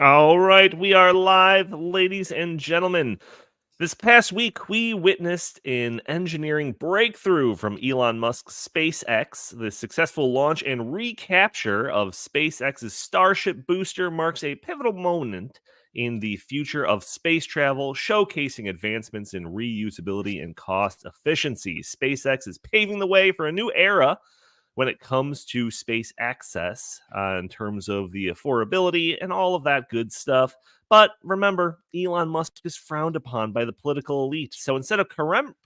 All right, we are live, ladies and gentlemen. This past week, we witnessed an engineering breakthrough from Elon Musk's SpaceX. The successful launch and recapture of SpaceX's Starship booster marks a pivotal moment in the future of space travel, showcasing advancements in reusability and cost efficiency. SpaceX is paving the way for a new era when it comes to space access in terms of the affordability and all of that good stuff. But remember, Elon Musk is frowned upon by the political elite. So instead of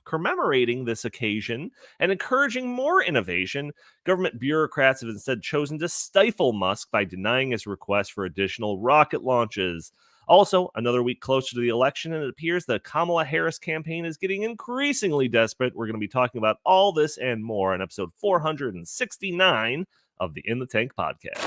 commemorating this occasion and encouraging more innovation, government bureaucrats have instead chosen to stifle Musk by denying his request for additional rocket launches. Also, another week closer to the election, and it appears the Kamala Harris campaign is getting increasingly desperate. We're going to be talking about all this and more on episode 469 of the In the Tank podcast.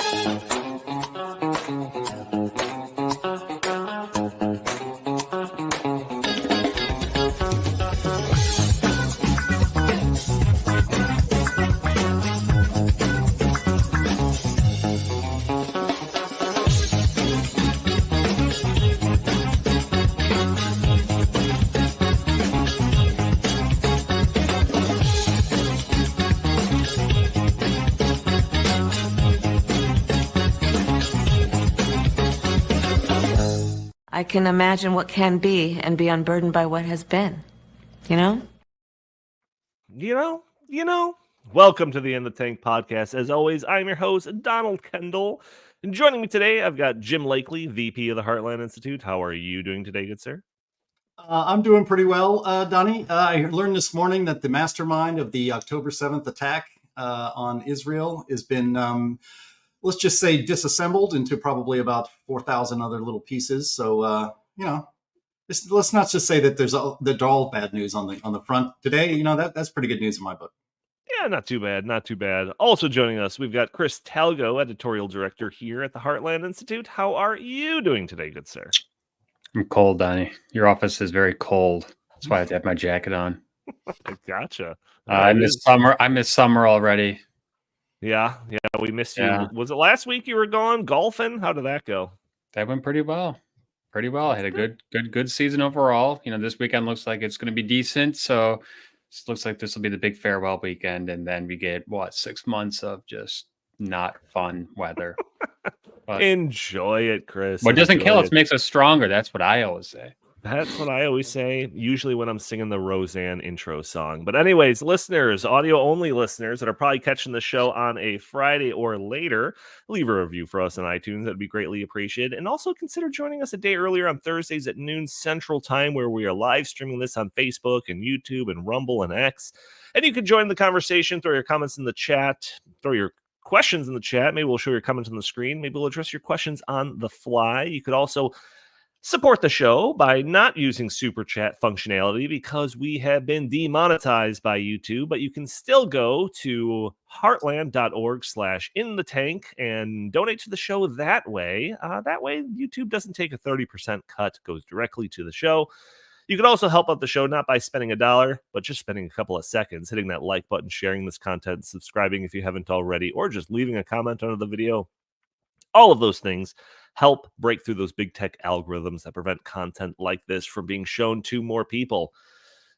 I can imagine what can be and be unburdened by what has been. You know? Welcome to the In the Tank podcast. As always, I'm your host, Donald Kendal. And joining me today, I've got Jim Lakely, VP of the Heartland Institute. How are you doing today, good sir? I'm doing pretty well, Donnie. I learned this morning that the mastermind of the October 7th attack on Israel has been, let's just say, disassembled into probably about 4,000 other little pieces. So, let's not just say that they're all bad news on the front today. That's pretty good news in my book. Yeah, not too bad. Also joining us, we've got Chris Talgo, editorial director here at the Heartland Institute. How are you doing today, good sir? I'm cold, Donnie. Your office is very cold. That's why I have to have my jacket on. Gotcha. I miss summer. I miss summer already. Yeah, we missed you. Yeah. Was it last week you were gone golfing? How did that go? That went pretty well. I had a good season overall. This weekend looks like it's going to be decent. So it looks like this will be the big farewell weekend. And then we get, 6 months of just not fun weather. But enjoy it, Chris. What doesn't kill us makes us stronger. That's what I always say. That's what I always say, usually when I'm singing the Roseanne intro song. But anyways, listeners, audio-only listeners that are probably catching the show on a Friday or later, leave a review for us on iTunes. That'd be greatly appreciated. And also consider joining us a day earlier on Thursdays at noon Central Time, where we are live streaming this on Facebook and YouTube and Rumble and X. And you can join the conversation, throw your comments in the chat, throw your questions in the chat. Maybe we'll show your comments on the screen. Maybe we'll address your questions on the fly. You could also support the show by not using super chat functionality because we have been demonetized by YouTube, but you can still go to heartland.org/inthetank and donate to the show that way. That way, YouTube doesn't take a 30% cut, goes directly to the show. You can also help out the show, not by spending $1, but just spending a couple of seconds, hitting that like button, sharing this content, subscribing if you haven't already, or just leaving a comment under the video. All of those things help break through those big tech algorithms that prevent content like this from being shown to more people.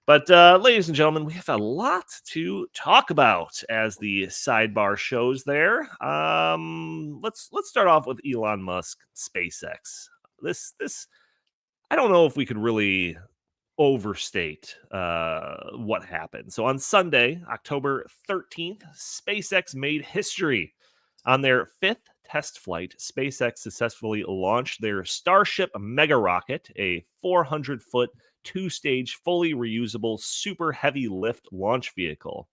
But ladies and gentlemen, we have a lot to talk about as the sidebar shows there. Let's start off with Elon Musk, SpaceX. This I don't know if we could really overstate what happened. So on Sunday, October 13th, SpaceX made history. On their fifth test flight, SpaceX successfully launched their Starship mega rocket, a 400-foot, two-stage, fully reusable, super heavy lift launch vehicle.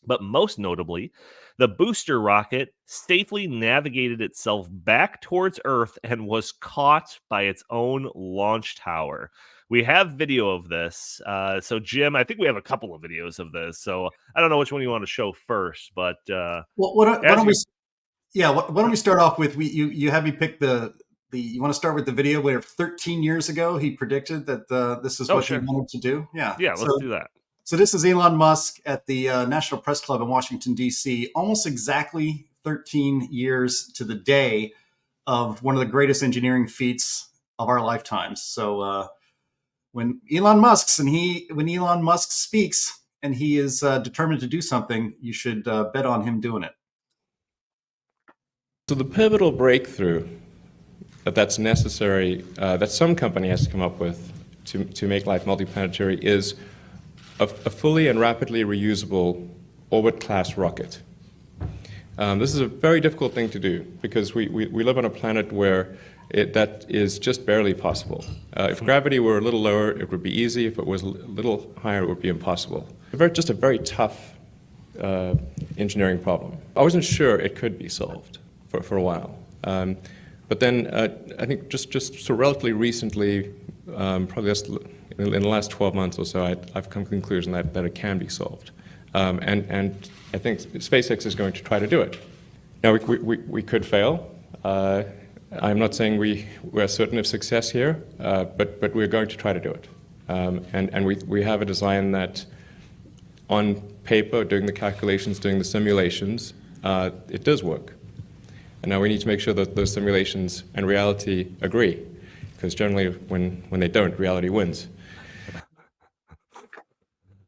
But most notably, the booster rocket safely navigated itself back towards Earth and was caught by its own launch tower. We have video of this. So, Jim, I think we have a couple of videos of this. So I don't know which one you want to show first, but why don't we start off with you had me pick the you want to start with the video where 13 years ago he predicted that this is what he wanted to do. Yeah, let's do that. So this is Elon Musk at the National Press Club in Washington, D.C., almost exactly 13 years to the day of one of the greatest engineering feats of our lifetimes. So when Elon Musk speaks and he is determined to do something, you should bet on him doing it. So the pivotal breakthrough that's necessary, that some company has to come up with to make life multiplanetary, is a fully and rapidly reusable orbit-class rocket. This is a very difficult thing to do because we live on a planet where that is just barely possible. If gravity were a little lower, it would be easy. If it was a little higher, it would be impossible. Just a very tough engineering problem. I wasn't sure it could be solved for a while. But then I think just so relatively recently, probably just in the last 12 months or so, I've come to the conclusion that it can be solved. And I think SpaceX is going to try to do it. Now, we could fail. I'm not saying we're certain of success here, but we're going to try to do it. And we have a design that, on paper, doing the calculations, doing the simulations, it does work. And now we need to make sure that those simulations and reality agree, because generally when they don't, reality wins.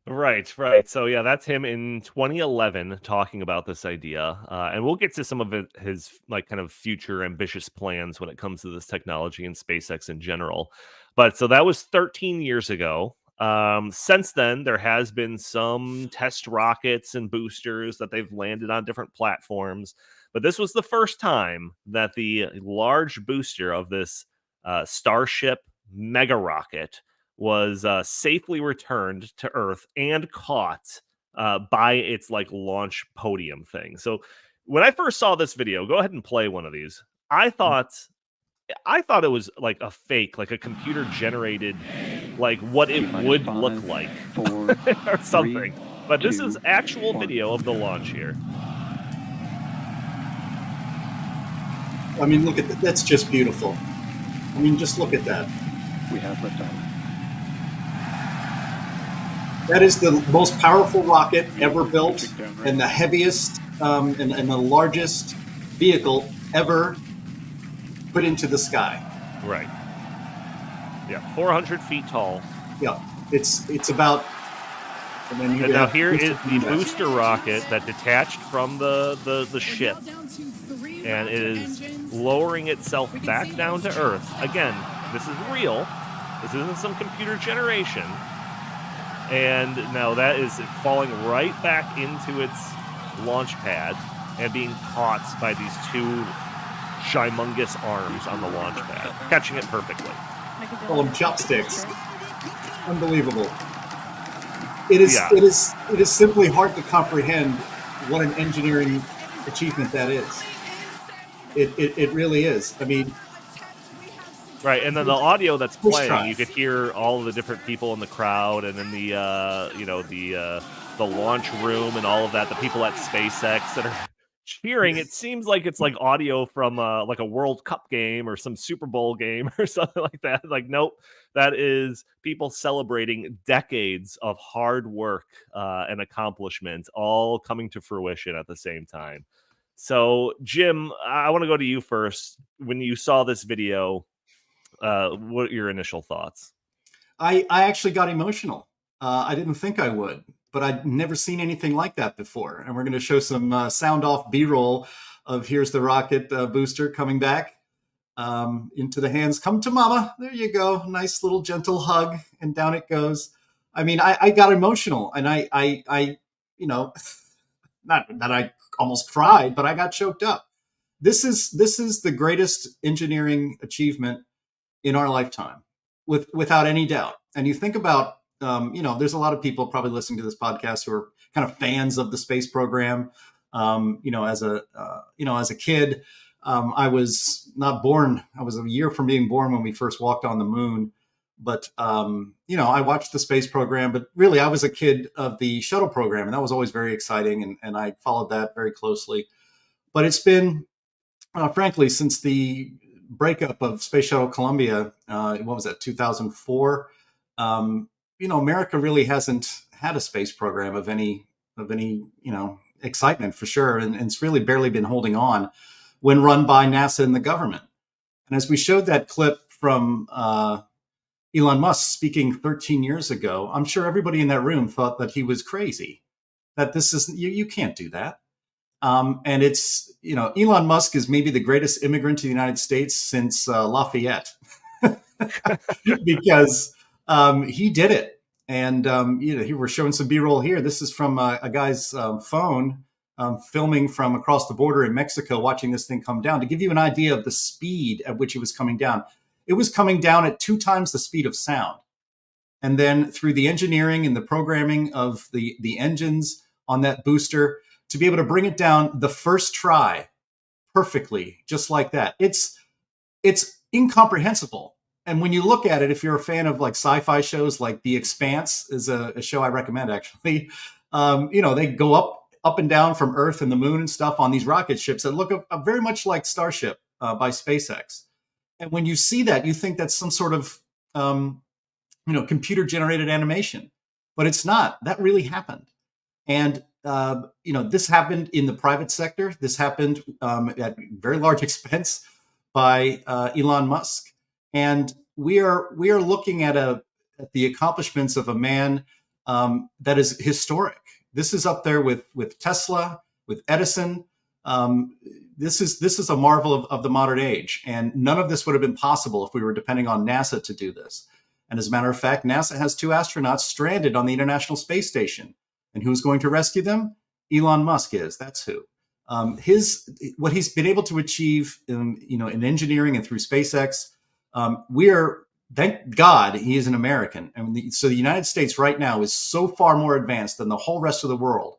Right. So yeah, that's him in 2011 talking about this idea, and we'll get to some of his like kind of future ambitious plans when it comes to this technology and SpaceX in general. But so that was 13 years ago. Since then, there has been some test rockets and boosters that they've landed on different platforms, but this was the first time that the large booster of this Starship mega rocket was safely returned to Earth and caught by its like launch podium thing. So when I first saw this video, go ahead and play one of these. I thought it was like a fake, like a computer generated, like what it would look like or something. But this is actual video of the launch here. I mean, look at that. That's just beautiful. I mean, just look at that. We have liftoff. That is the most powerful rocket ever built and the heaviest and the largest vehicle ever put into the sky. Right. Yeah, 400 feet tall. Yeah, it's about. And now here is the booster rocket that detached from the ship, and it is lowering itself back down to Earth. Again, this is real. This isn't some computer generation. And now that is falling right back into its launch pad and being caught by these two humongous arms on the launch pad, catching it perfectly. Call them chopsticks. Unbelievable. It is simply hard to comprehend what an engineering achievement that is. It really is. I mean, right, and then the audio that's playing, you could hear all of the different people in the crowd, and then the launch room and all of that. The people at SpaceX that are cheering. It seems like it's like audio from like a World Cup game or some Super Bowl game or something like that. Like, nope, that is people celebrating decades of hard work and accomplishment all coming to fruition at the same time. So, Jim, I want to go to you first. When you saw this video, what are your initial thoughts? I actually got emotional. I didn't think I would, but I'd never seen anything like that before. And we're going to show some sound off B-roll of here's the rocket booster coming back into the hands. Come to mama. There you go. Nice little gentle hug. And down it goes. I mean, I got emotional, and I you know, not that I almost cried, but I got choked up. This is the greatest engineering achievement in our lifetime, without any doubt. And you think about, there's a lot of people probably listening to this podcast who are kind of fans of the space program. As a kid, I was not born. I was a year from being born when we first walked on the moon. But, I watched the space program, but really I was a kid of the shuttle program, and that was always very exciting. And I followed that very closely. But it's been, frankly, since the breakup of Space Shuttle Columbia, what was that, 2004? America really hasn't had a space program of any excitement, for sure. And it's really barely been holding on. when run by NASA and the government. And as we showed that clip from Elon Musk speaking 13 years ago, I'm sure everybody in that room thought that he was crazy, that this is, you can't do that. And it's, Elon Musk is maybe the greatest immigrant to the United States since Lafayette, because he did it. And, we're showing some B-roll here. This is from a guy's phone, filming from across the border in Mexico, watching this thing come down, to give you an idea of the speed at which it was coming down. It was coming down at 2 times the speed of sound. And then through the engineering and the programming of the engines on that booster, to be able to bring it down the first try perfectly, just like that. It's incomprehensible. And when you look at it, if you're a fan of like sci-fi shows, like The Expanse is a show I recommend, actually. They go up and down from Earth and the moon and stuff on these rocket ships that look very much like Starship by SpaceX. And when you see that, you think that's some sort of computer generated animation, but it's not. That really happened. And this happened in the private sector. This happened at very large expense by Elon Musk. And we are looking at the accomplishments of a man that is historic. This is up there with Tesla, with Edison. This is a marvel of the modern age. And none of this would have been possible if we were depending on NASA to do this. And as a matter of fact, NASA has 2 astronauts stranded on the International Space Station. And who's going to rescue them? Elon Musk is. That's who. What he's been able to achieve, in engineering and through SpaceX. Thank God, he is an American, and so the United States right now is so far more advanced than the whole rest of the world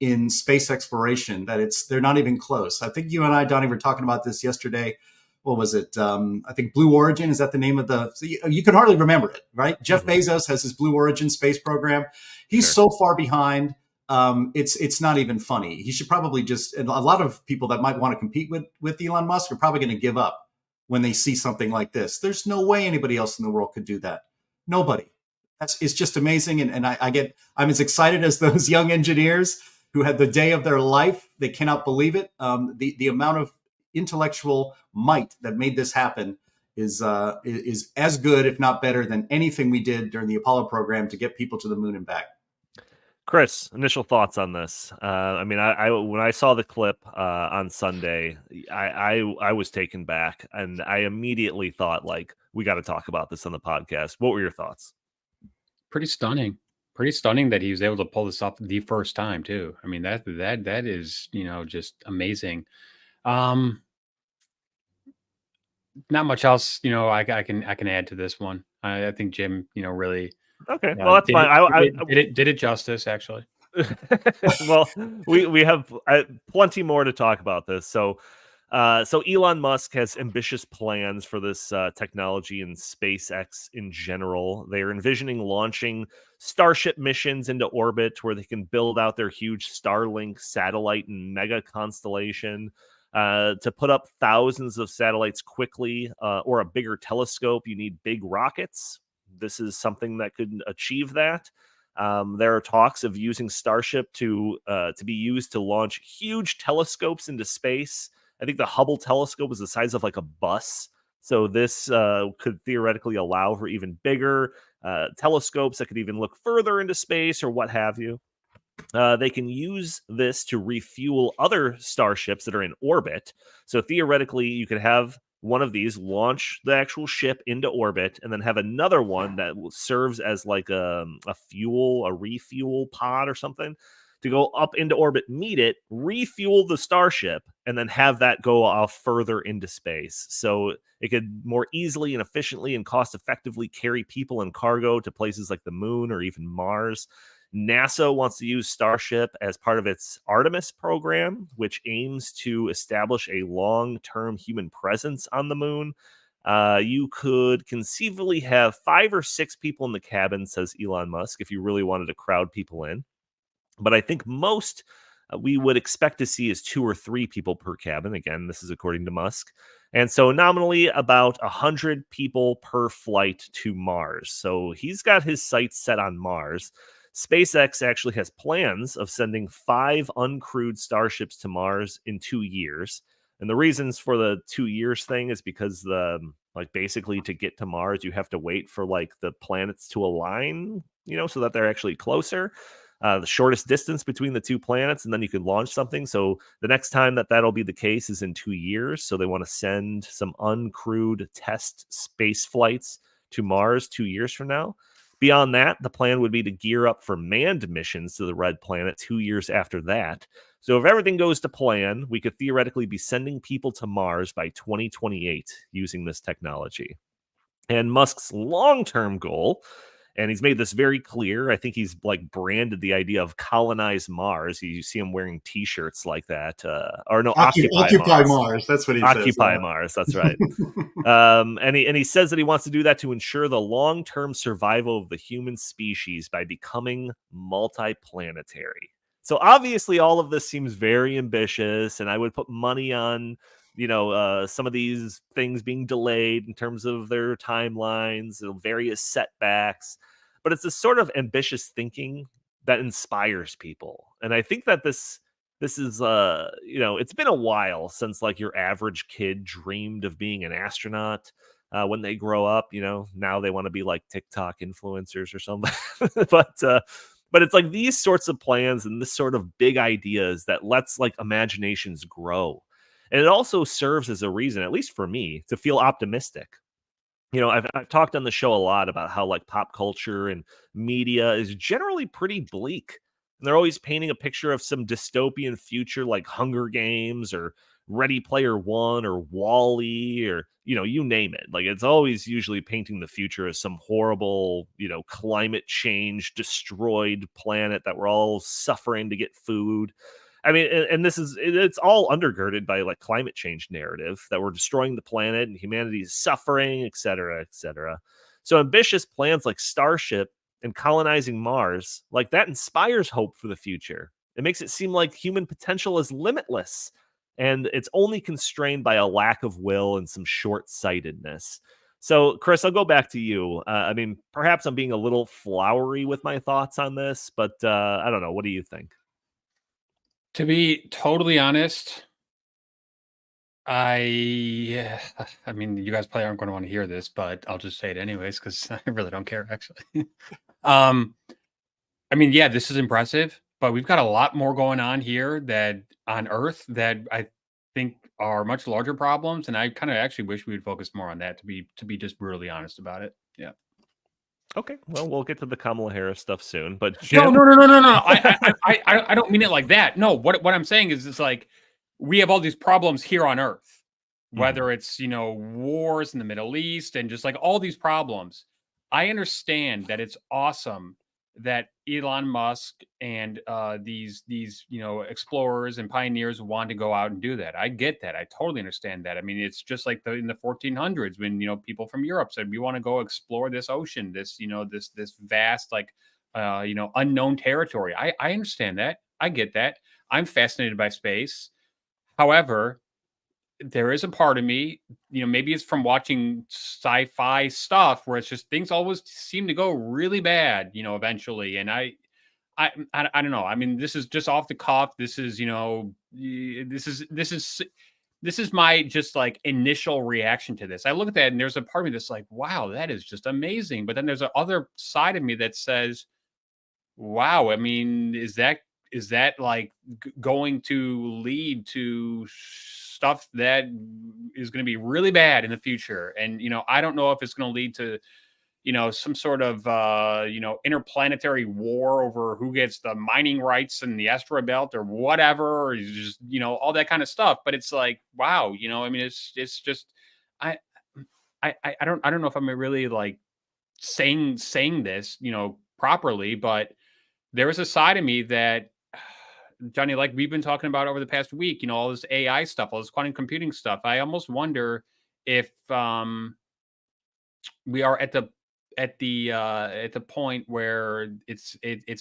in space exploration that they're not even close. I think you and I, Donnie, were talking about this yesterday. What was it? I think Blue Origin, is that the name of you can hardly remember it, right? Jeff Bezos has his Blue Origin space program. He's so far behind. It's not even funny. He should probably and a lot of people that might want to compete with Elon Musk are probably going to give up when they see something like this. There's no way anybody else in the world could do that. Nobody. It's just amazing. And I'm as excited as those young engineers who had the day of their life. They cannot believe it. The amount of intellectual might that made this happen is as good, if not better, than anything we did during the Apollo program to get people to the moon and back. Chris, initial thoughts on this? I when I saw the clip on Sunday, I was taken back, and I immediately thought, like, we got to talk about this on the podcast. What were your thoughts? Pretty stunning that he was able to pull this off the first time too. I mean, that is, just amazing. Not much else, I can add to this one. I think Jim, really. Okay, well, that's fine. Did it justice, actually. Well, we have plenty more to talk about this. So Elon Musk has ambitious plans for this technology and SpaceX in general. They are envisioning launching Starship missions into orbit where they can build out their huge Starlink satellite and mega constellation. To put up thousands of satellites quickly, or a bigger telescope, you need big rockets. This is something that could achieve that. There are talks of using Starship to be used to launch huge telescopes into space. I think the Hubble telescope is the size of like a bus. So this could theoretically allow for even bigger telescopes that could even look further into space or what have you. They can use this to refuel other starships that are in orbit. So theoretically, you could have one of these launch the actual ship into orbit and then have another one that serves as like a refuel pod or something to go up into orbit, meet it, refuel the Starship, and then have that go off further into space. So it could more easily and efficiently and cost effectively carry people and cargo to places like the moon or even Mars. NASA wants to use Starship as part of its Artemis program, which aims to establish a long-term human presence on the moon. You could conceivably have 5 or 6 people in the cabin, says Elon Musk, if you really wanted to crowd people in. But I think most we would expect to see is 2 or 3 people per cabin. Again, this is according to Musk. And so nominally about 100 people per flight to Mars. So he's got his sights set on Mars. SpaceX actually has plans of sending 5 uncrewed starships to Mars in 2 years. And the reasons for the 2 years thing is because basically to get to Mars, you have to wait for like the planets to align, so that they're actually closer. The shortest distance between the two planets, and then you can launch something. So the next time that'll be the case is in 2 years. So they want to send some uncrewed test space flights to Mars 2 years from now. Beyond that, the plan would be to gear up for manned missions to the red planet 2 years after that. So if everything goes to plan, we could theoretically be sending people to Mars by 2028 using this technology. And Musk's long-term goal, and he's made this very clear, I think he's like branded the idea of colonize Mars. You see him wearing T-shirts like that. Occupy Mars. That's what he says. Occupy Mars. That's right. And he says that he wants to do that to ensure the long-term survival of the human species by becoming multiplanetary. So obviously all of this seems very ambitious, and I would put money on some of these things being delayed in terms of their timelines, various setbacks. But it's this sort of ambitious thinking that inspires people. And I think that this is it's been a while since like your average kid dreamed of being an astronaut. When they grow up, now they want to be like TikTok influencers or something. But it's like these sorts of plans and this sort of big ideas that lets like imaginations grow. And it also serves as a reason, at least for me, to feel optimistic. I've talked on the show a lot about how like pop culture and media is generally pretty bleak. And they're always painting a picture of some dystopian future like Hunger Games or Ready Player One or Wall-E or, you name it. Like it's always usually painting the future as some horrible, climate change destroyed planet that we're all suffering to get food. I mean, and it's all undergirded by like climate change narrative that we're destroying the planet and humanity is suffering, et cetera, et cetera. So ambitious plans like Starship and colonizing Mars, like that inspires hope for the future. It makes it seem like human potential is limitless and it's only constrained by a lack of will and some short-sightedness. So, Chris, I'll go back to you. I mean, perhaps I'm being a little flowery with my thoughts on this, but I don't know. What do you think? To be totally honest, I mean, you guys probably aren't going to want to hear this, but I'll just say it anyways because I really don't care, actually. I mean, yeah, this is impressive, but we've got a lot more going on here that on Earth that I think are much larger problems, and I kind of actually wish we would focus more on that. To be just brutally honest about it. Yeah. Okay, well, we'll get to the Kamala Harris stuff soon, but No. I don't mean it like that. No, what I'm saying is, it's like we have all these problems here on Earth, whether it's wars in the Middle East and just like all these problems. I understand that it's awesome that Elon Musk and these explorers and pioneers want to go out and do that. I get that. I totally understand that. I mean, it's just like in the 1400s when people from Europe said we want to go explore this ocean, this this vast like unknown territory. I understand that. I get that. I'm fascinated by space. However, there is a part of me, maybe it's from watching sci-fi stuff where it's just things always seem to go really bad, eventually. And I don't know. I mean, this is just off the cuff. This is, this is my just like initial reaction to this. I look at that and there's a part of me that's like, wow, that is just amazing. But then there's a other side of me that says, wow, I mean, is that like going to lead to stuff that is going to be really bad in the future? And I don't know if it's going to lead to some sort of interplanetary war over who gets the mining rights in the asteroid belt or whatever, or just all that kind of stuff. But it's like, wow, I mean, it's just I don't know if I'm really like saying this properly, but there is a side of me that, Johnny, like we've been talking about over the past week, all this AI stuff, all this quantum computing stuff. I almost wonder if we are at the point where it's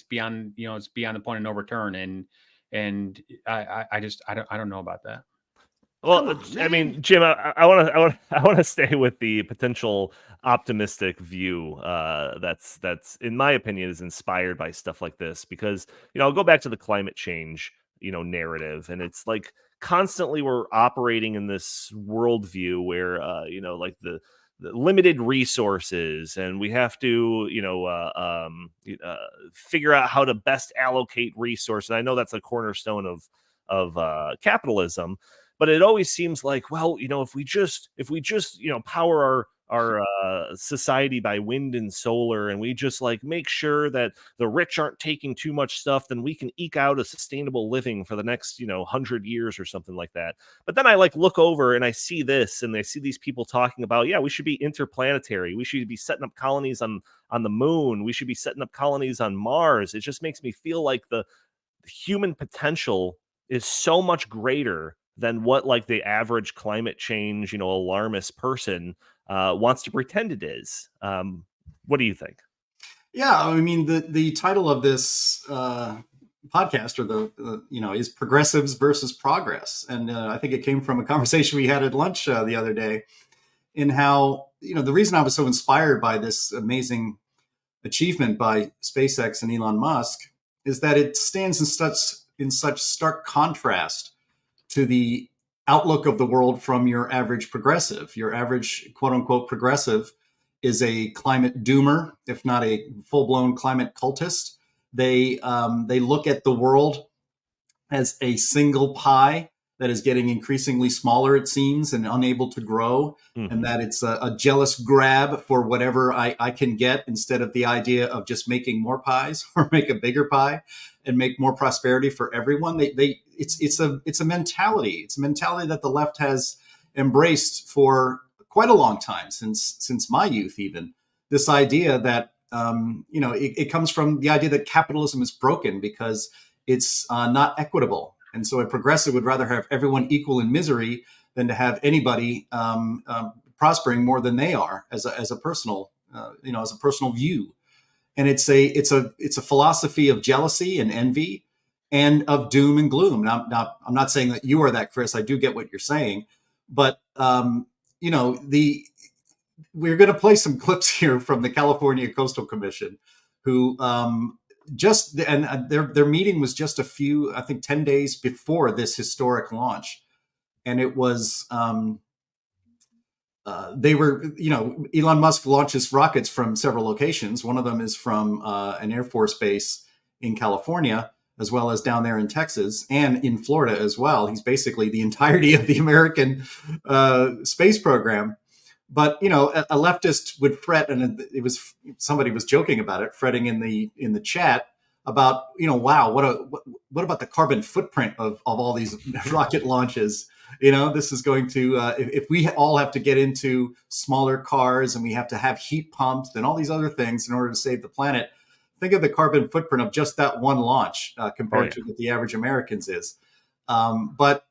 beyond it's beyond the point of no return, and I don't know about that. Well, I mean, Jim, I want to stay with the potential optimistic view that's in my opinion is inspired by stuff like this, because I'll go back to the climate change narrative, and it's like constantly we're operating in this worldview where like the limited resources, and we have to figure out how to best allocate resources. And I know that's a cornerstone of capitalism, but it always seems like, well, if we just power our society by wind and solar, and we just like make sure that the rich aren't taking too much stuff, then we can eke out a sustainable living for the next 100 years or something like that. But then I like look over and I see this, and I see these people talking about, yeah, we should be interplanetary, we should be setting up colonies on the moon, we should be setting up colonies on Mars. It just makes me feel like the human potential is so much greater than what like the average climate change alarmist person wants to pretend it is. What do you think? Yeah, I mean, the title of this podcast, or the is Progressives versus Progress, and I think it came from a conversation we had at lunch the other day, in how the reason I was so inspired by this amazing achievement by SpaceX and Elon Musk is that it stands in such stark contrast to the outlook of the world from your average progressive. Your average quote unquote progressive is a climate doomer, if not a full-blown climate cultist. They look at the world as a single pie that is getting increasingly smaller, it seems, and unable to grow, and that it's a jealous grab for whatever I can get, instead of the idea of just making more pies or make a bigger pie and make more prosperity for everyone. It's a mentality. It's a mentality that the left has embraced for quite a long time, since my youth, even. This idea that it comes from the idea that capitalism is broken because it's not equitable. And so a progressive would rather have everyone equal in misery than to have anybody prospering more than they are, as a personal, as a personal view. And it's a philosophy of jealousy and envy and of doom and gloom. Now, I'm not saying that you are that, Chris. I do get what you're saying, but we're going to play some clips here from the California Coastal Commission, who their meeting was just a few, I think 10 days before this historic launch. And it was, Elon Musk launches rockets from several locations. One of them is from an Air Force base in California, as well as down there in Texas and in Florida as well. He's basically the entirety of the American space program. But a leftist would fret, and somebody was joking about it, fretting in the chat about wow, what about the carbon footprint of all these rocket launches? This is going to if we all have to get into smaller cars and we have to have heat pumps and all these other things in order to save the planet. Think of the carbon footprint of just that one launch compared to what the average Americans is. But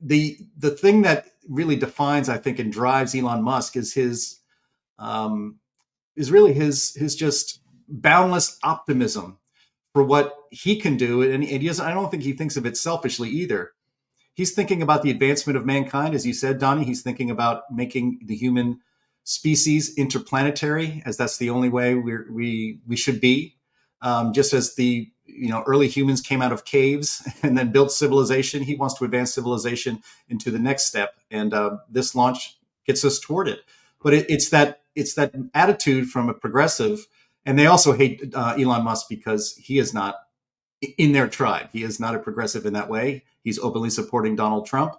the thing that really defines, I think, and drives Elon Musk is his just boundless optimism for what he can do, and he doesn't. I don't think he thinks of it selfishly either. He's thinking about the advancement of mankind, as you said, Donnie. He's thinking about making the human species interplanetary, as that's the only way we should be. Just as the early humans came out of caves and then built civilization, he wants to advance civilization into the next step, and this launch gets us toward it. But it's that attitude from a progressive, and they also hate Elon Musk because he is not in their tribe. He is not a progressive in that way. He's openly supporting Donald Trump.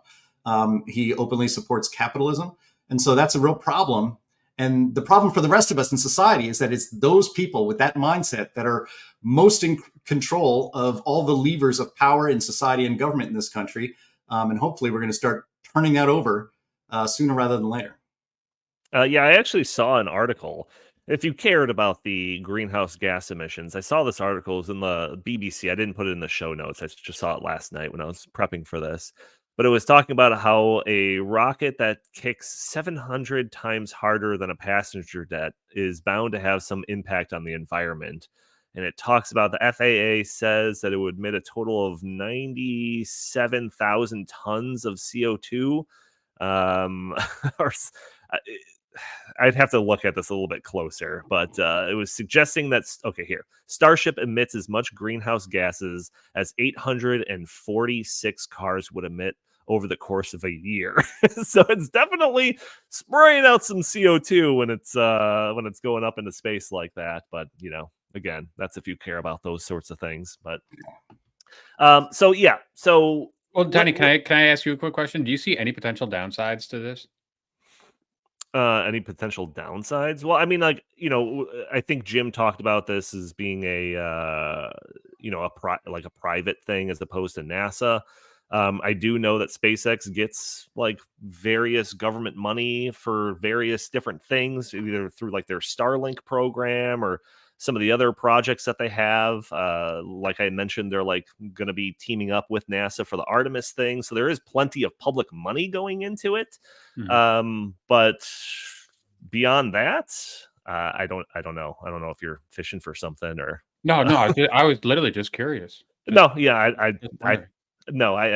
He openly supports capitalism, and so that's a real problem. And the problem for the rest of us in society is that it's those people with that mindset that are most in control of all the levers of power in society and government in this country. And hopefully we're going to start turning that over sooner rather than later. Yeah, I actually saw an article. If you cared about the greenhouse gas emissions, I saw this article. It was in the BBC. I didn't put it in the show notes. I just saw it last night when I was prepping for this. But it was talking about how a rocket that kicks 700 times harder than a passenger jet is bound to have some impact on the environment. And it talks about the FAA says that it would emit a total of 97,000 tons of CO2. Or I'd have to look at this a little bit closer, but it was suggesting that, okay, here, Starship emits as much greenhouse gases as 846 cars would emit over the course of a year. So it's definitely spraying out some CO2 when it's going up into space like that. But again, that's if you care about those sorts of things. But so yeah, so well, Danny, can I ask you a quick question? Do you see any potential downsides to this? Any potential downsides? Well, I mean, like, I think Jim talked about this as being a private thing as opposed to NASA. I do know that SpaceX gets like various government money for various different things, either through like their Starlink program or some of the other projects that they have. Like I mentioned, they're like going to be teaming up with NASA for the Artemis thing. So there is plenty of public money going into it. But beyond that, I don't know. I don't know if you're fishing for something or no. I was literally just curious. No, yeah, I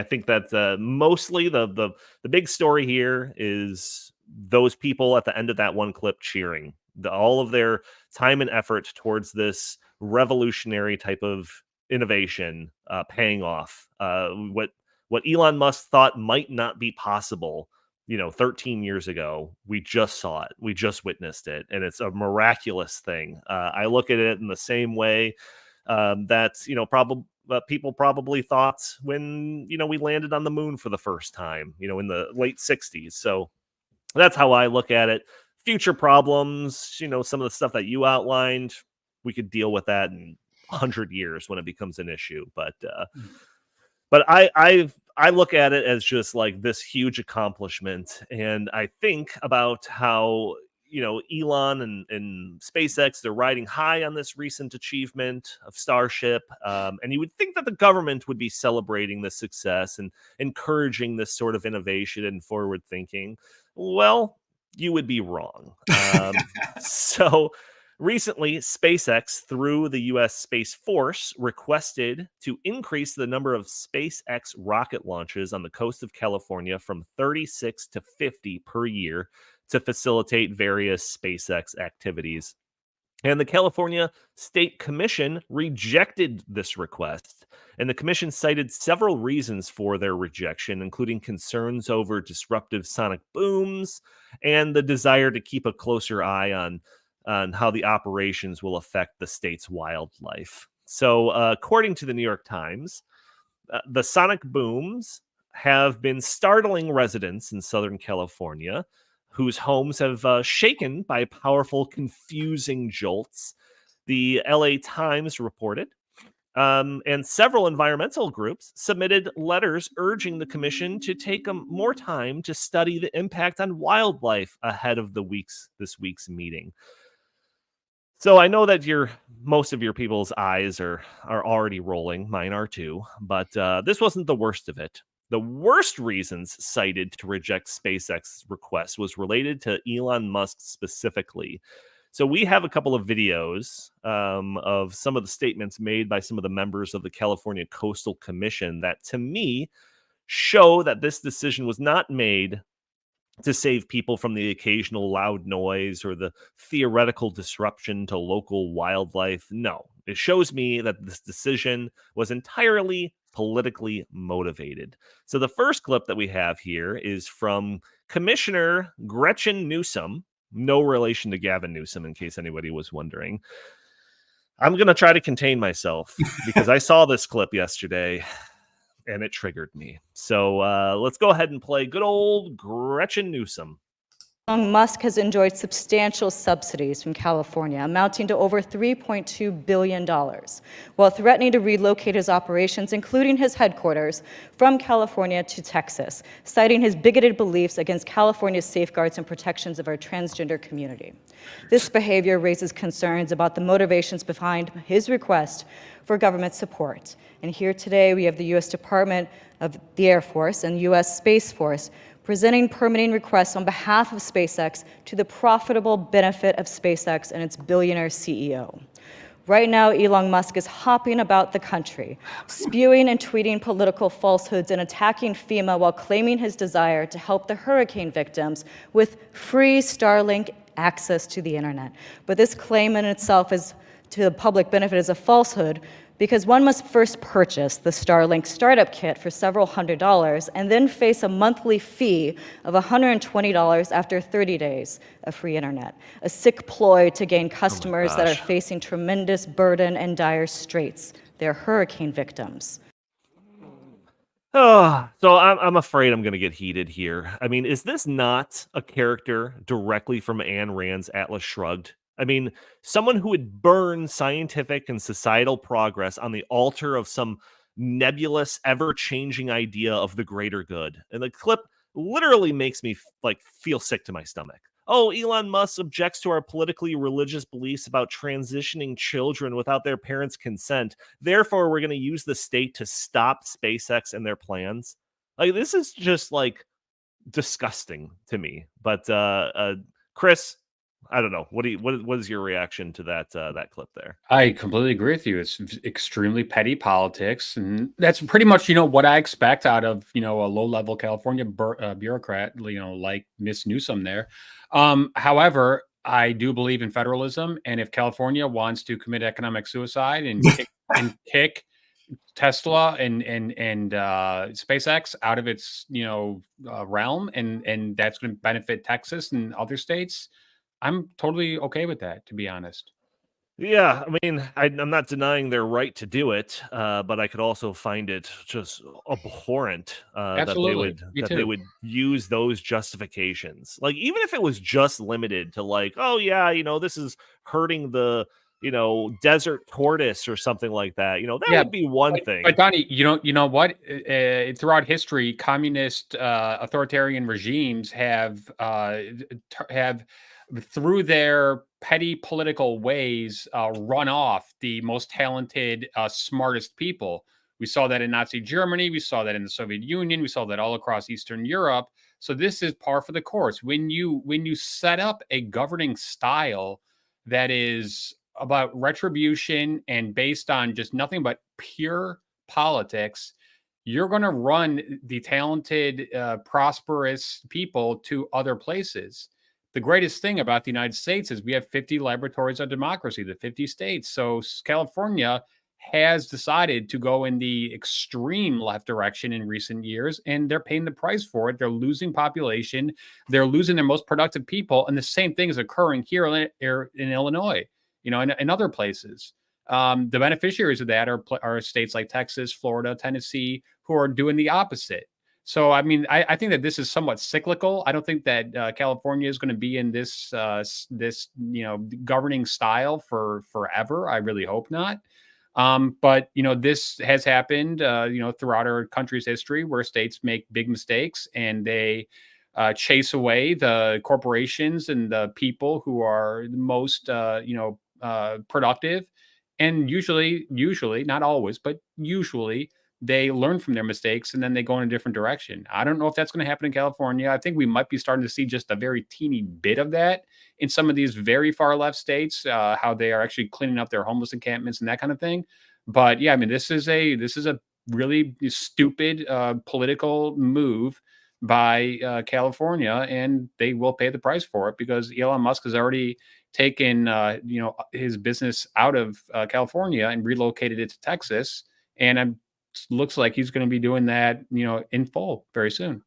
think that mostly the big story here is those people at the end of that one clip cheering. All of their time and effort towards this revolutionary type of innovation paying off. What Elon Musk thought might not be possible, 13 years ago, we just saw it. We just witnessed it, and it's a miraculous thing. I look at it in the same way that people probably thought when we landed on the moon for the first time, in the late 60s. So that's how I look at it. Future problems, some of the stuff that you outlined, we could deal with that in 100 years when it becomes an issue. But I look at it as just like this huge accomplishment, and I think about how Elon and SpaceX, they're riding high on this recent achievement of Starship. And you would think that the government would be celebrating this success and encouraging this sort of innovation and forward thinking. Well, you would be wrong. So recently, SpaceX, through the U.S. Space Force, requested to increase the number of SpaceX rocket launches on the coast of California from 36 to 50 per year to facilitate various SpaceX activities. And the California State Commission rejected this request. And the commission cited several reasons for their rejection, including concerns over disruptive sonic booms and the desire to keep a closer eye on how the operations will affect the state's wildlife. So, according to the New York Times, the sonic booms have been startling residents in Southern California, whose homes have shaken by powerful, confusing jolts. The LA Times reported, and several environmental groups submitted letters urging the commission to take more time to study the impact on wildlife ahead of this week's meeting. So I know that most of your people's eyes are already rolling. Mine are too. But this wasn't the worst of it. The worst reasons cited to reject SpaceX's request was related to Elon Musk specifically. So we have a couple of videos of some of the statements made by some of the members of the California Coastal Commission that, to me, show that this decision was not made to save people from the occasional loud noise or the theoretical disruption to local wildlife. No, it shows me that this decision was entirely politically motivated. So the first clip that we have here is from Commissioner Gretchen Newsom, no relation to Gavin Newsom, in case anybody was wondering. I'm going to try to contain myself because I saw this clip yesterday and it triggered me. So let's go ahead and play good old Gretchen Newsom. Elon Musk has enjoyed substantial subsidies from California, amounting to over $3.2 billion, while threatening to relocate his operations, including his headquarters, from California to Texas, citing his bigoted beliefs against California's safeguards and protections of our transgender community. This behavior raises concerns about the motivations behind his request for government support. And here today we have the U.S. Department of the Air Force and U.S. Space Force presenting permitting requests on behalf of SpaceX to the profitable benefit of SpaceX and its billionaire CEO. Right now, Elon Musk is hopping about the country, spewing and tweeting political falsehoods and attacking FEMA while claiming his desire to help the hurricane victims with free Starlink access to the internet. But this claim in itself is to the public benefit is a falsehood, because one must first purchase the Starlink startup kit for several $100s and then face a monthly fee of $120 after 30 days of free internet, a sick ploy to gain customers that are facing tremendous burden and dire straits. They're hurricane victims. Oh, so I'm afraid I'm going to get heated here. I mean, is this not a character directly from Ayn Rand's Atlas Shrugged? I mean, someone who would burn scientific and societal progress on the altar of some nebulous, ever-changing idea of the greater good. And the clip literally makes me feel sick to my stomach. Oh, Elon Musk objects to our politically religious beliefs about transitioning children without their parents' consent. Therefore, we're going to use the state to stop SpaceX and their plans. Like, this is just disgusting to me. But Chris, I don't know. What is your reaction to that clip there? I completely agree with you. It's extremely petty politics, and that's pretty much what I expect out of a low-level California bureaucrat, like Miss Newsom there. However, I do believe in federalism, and if California wants to commit economic suicide and kick Tesla and SpaceX out of its realm, and that's going to benefit Texas and other states, I'm totally okay with that, to be honest. Yeah, I mean, I'm not denying their right to do it, but I could also find it just abhorrent Absolutely. they would use those justifications. Like, even if it was just limited to oh yeah, this is hurting the desert tortoise or something like that. That would be one thing. But Donnie, you know what? Throughout history, communist authoritarian regimes have through their petty political ways run off the most talented, smartest people. We saw that in Nazi Germany. We saw that in the Soviet Union. We saw that all across Eastern Europe. So this is par for the course. When you set up a governing style that is about retribution and based on just nothing but pure politics, you're going to run the talented, prosperous people to other places. The greatest thing about the United States is we have 50 laboratories of democracy, the 50 states. So California has decided to go in the extreme left direction in recent years, and they're paying the price for it. They're losing population. They're losing their most productive people. And the same thing is occurring here in Illinois, in other places. The beneficiaries of that are states like Texas, Florida, Tennessee, who are doing the opposite. So, I mean, I think that this is somewhat cyclical. I don't think that California is going to be in this governing style for forever. I really hope not. But this has happened throughout our country's history, where states make big mistakes and they chase away the corporations and the people who are the most productive. And usually, not always, but usually, they learn from their mistakes and then they go in a different direction. I don't know if that's going to happen in California. I think we might be starting to see just a very teeny bit of that in some of these very far left states, how they are actually cleaning up their homeless encampments and that kind of thing. But yeah, I mean, this is a really stupid political move by California, and they will pay the price for it because Elon Musk has already taken his business out of California and relocated it to Texas, and looks like he's going to be doing that, in full very soon.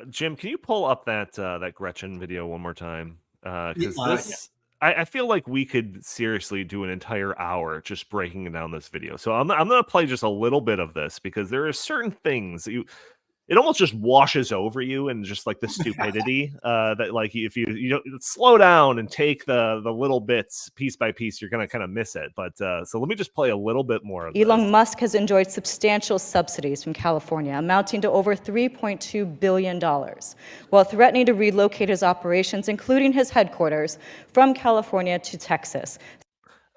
Jim, can you pull up that Gretchen video one more time? Because I feel like we could seriously do an entire hour just breaking down this video. So I'm going to play just a little bit of this because there are certain things that it almost just washes over you, and just the stupidity that if you don't slow down and take the little bits piece by piece, you're going to kind of miss it. But so let me just play a little bit more of Elon this. Musk has enjoyed substantial subsidies from California, amounting to over $3.2 billion, while threatening to relocate his operations, including his headquarters, from California to Texas.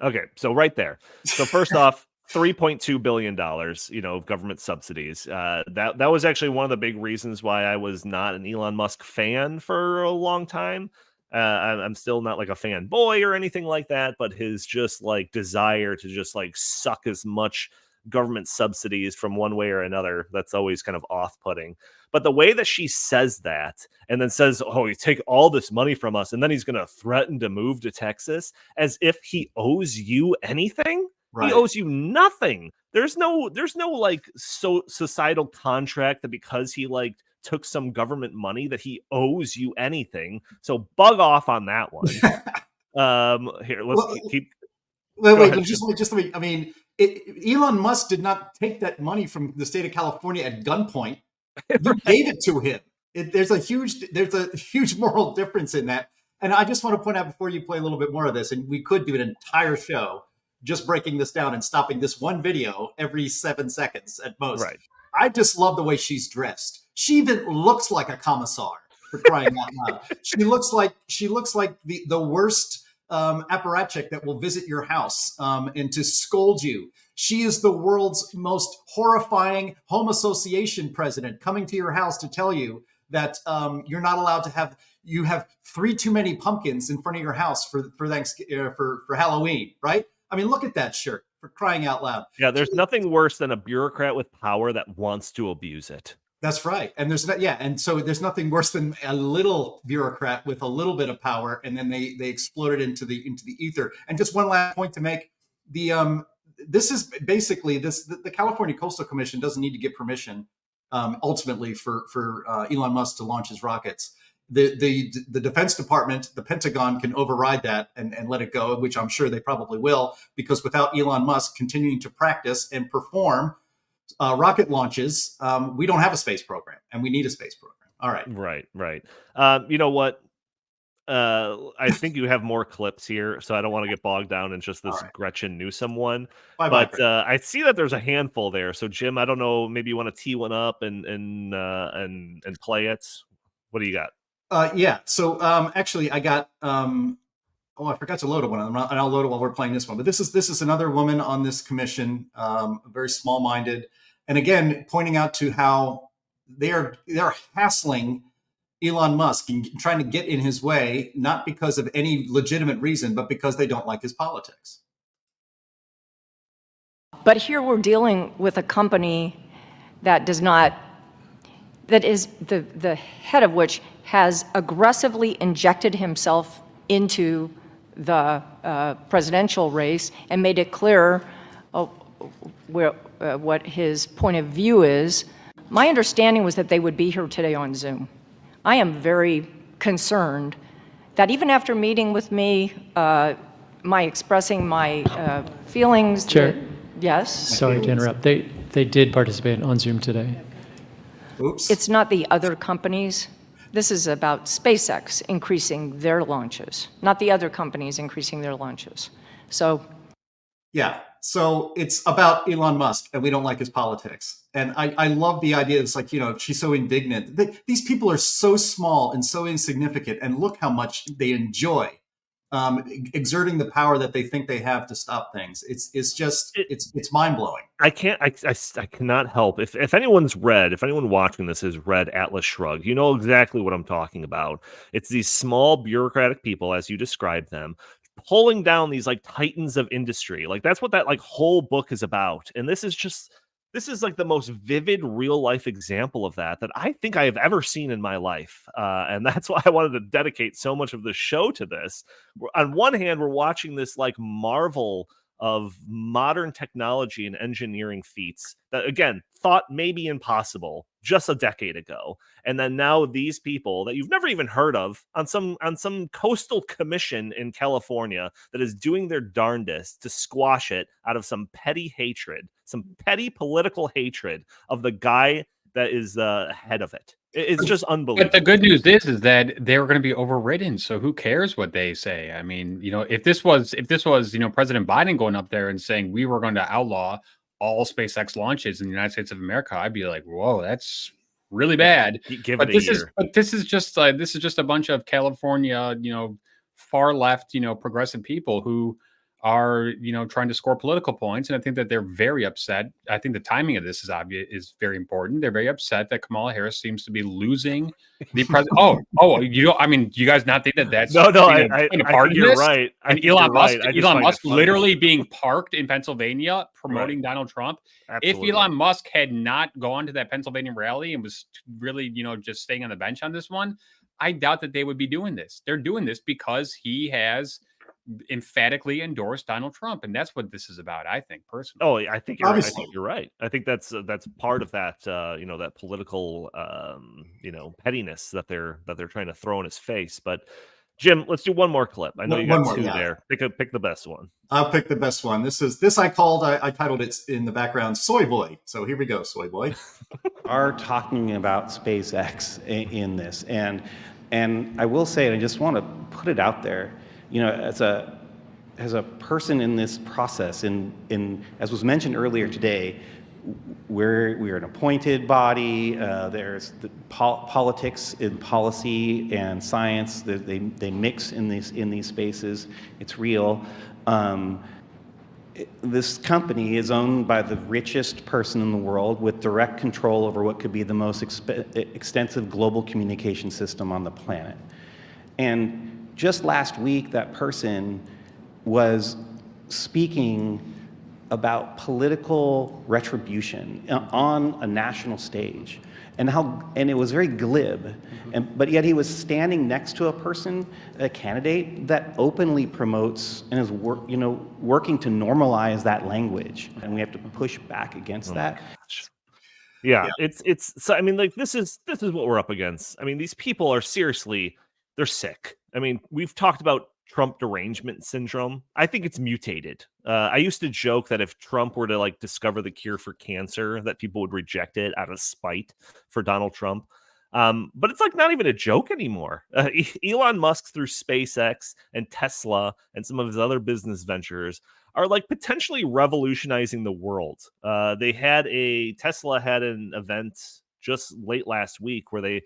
Okay, so right there. So first off, $3.2 billion, of government subsidies. That was actually one of the big reasons why I was not an Elon Musk fan for a long time. I'm still not like a fanboy or anything like that, but his just like desire to just like suck as much government subsidies from one way or another, that's always kind of off-putting. But the way that she says that and then says, oh, you take all this money from us and then he's going to threaten to move to Texas as if he owes you anything. Right. He owes you nothing. There's no like societal contract that because he like took some government money that he owes you anything. So bug off on that one. Here, let's keep. Wait, just let me. I mean, Elon Musk did not take that money from the state of California at gunpoint. You gave it to him. There's a huge moral difference in that. And I just want to point out before you play a little bit more of this, and we could do an entire show just breaking this down and stopping this one video every 7 seconds at most. Right. I just love the way she's dressed. She even looks like a commissar, for crying out loud. She looks like the worst apparatchik that will visit your house and to scold you. She is the world's most horrifying home association president coming to your house to tell you that you're not allowed to have. You have 3 too many pumpkins in front of your house for Thanksgiving for Halloween, right? I mean, look at that shirt, for crying out loud. Yeah, there's nothing worse than a bureaucrat with power that wants to abuse it. That's right. And so there's nothing worse than a little bureaucrat with a little bit of power, and then they explode it into the ether. And just one last point to make: this is basically the California Coastal Commission doesn't need to give permission ultimately for Elon Musk to launch his rockets. The Defense Department, the Pentagon, can override that and let it go, which I'm sure they probably will, because without Elon Musk continuing to practice and perform rocket launches, we don't have a space program, and we need a space program. All right. Right. You know what? I think you have more clips here, so I don't want to get bogged down in just this Gretchen Newsom one. But I see that there's a handful there. So Jim, I don't know, maybe you want to tee one up and play it. What do you got? Yeah. So actually, I got. I forgot to load one, and I'll load it while we're playing this one. But this is another woman on this commission, very small-minded, and again pointing out to how they're hassling Elon Musk and trying to get in his way, not because of any legitimate reason, but because they don't like his politics. But here we're dealing with a company that is the head of which has aggressively injected himself into the presidential race and made it clear what his point of view is. My understanding was that they would be here today on Zoom. I am very concerned that even after meeting with me, expressing my feelings. Chair. Yes? Sorry to interrupt. They did participate on Zoom today. Oops. It's not the other companies. This is about SpaceX increasing their launches, not the other companies increasing their launches. So. Yeah. So it's about Elon Musk, and we don't like his politics. And I love the idea. It's like, she's so indignant. These people are so small and so insignificant, and look how much they enjoy exerting the power that they think they have to stop things. It's mind blowing. I cannot help if anyone watching this has read Atlas Shrugged, you know exactly what I'm talking about. It's these small bureaucratic people, as you described them, pulling down these like titans of industry. Like that's what that like whole book is about. And this is like the most vivid real life example of that I think I have ever seen in my life. And that's why I wanted to dedicate so much of the show to this. On one hand, we're watching this like marvel of modern technology and engineering feats that, again, thought maybe impossible just a decade ago. And then now these people that you've never even heard of on some coastal commission in California that is doing their darndest to squash it out of some petty hatred, some petty political hatred of the guy that is the head of it. It's just unbelievable. But the good news is that they're going to be overridden. So who cares what they say? I mean, if this was, President Biden going up there and saying we were going to outlaw all SpaceX launches in the United States of America, I'd be like, whoa, that's really bad. Give it a year. This is just a bunch of California, far left, progressive people who are, trying to score political points. And I think that they're very upset. I think the timing of this is very important. They're very upset that Kamala Harris seems to be losing the president. Do you guys not think that that's no, kind of I part think of you're this? right. I And think you're right. I just Elon find it Musk funny. literally being parked in Pennsylvania promoting Donald Trump. Absolutely. If Elon Musk had not gone to that Pennsylvania rally and was really, just staying on the bench on this one, I doubt that they would be doing this. They're doing this because he has emphatically endorsed Donald Trump, and that's what this is about. I think personally. Oh, I think you're right. I think that's part of that that political pettiness that they're trying to throw in his face. But Jim, let's do one more clip. I know you got two there. Pick the best one. I'll pick the best one. This I titled it in the background Soy Boy. So here we go, Soy Boy. Are talking about SpaceX in this, and I will say, and I just want to put it out there, as a person in this process, in as was mentioned earlier today, we're an appointed body. There's the politics and policy and science. They mix in these spaces. It's real. This company is owned by the richest person in the world with direct control over what could be the most extensive global communication system on the planet. And just last week, that person was speaking about political retribution on a national stage, and it was very glib, but yet he was standing next to a candidate that openly promotes and is working to normalize that language, and we have to push back against that. Yeah, it's so. I mean, like this is what we're up against. I mean, these people are seriously, they're sick. I mean, we've talked about Trump derangement syndrome. I think it's mutated. I used to joke that if Trump were to discover the cure for cancer, that people would reject it out of spite for Donald Trump. But it's not even a joke anymore. Elon Musk, through SpaceX and Tesla and some of his other business ventures, are potentially revolutionizing the world. Tesla had an event just late last week where they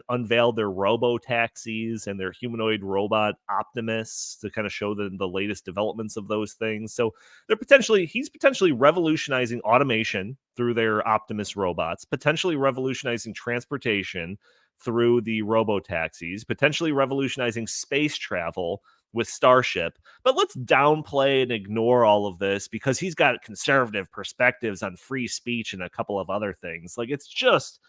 unveiled their robo-taxis and their humanoid robot Optimus to kind of show the latest developments of those things. So he's potentially revolutionizing automation through their Optimus robots, potentially revolutionizing transportation through the robo-taxis, potentially revolutionizing space travel with Starship. But let's downplay and ignore all of this because he's got conservative perspectives on free speech and a couple of other things. It's just,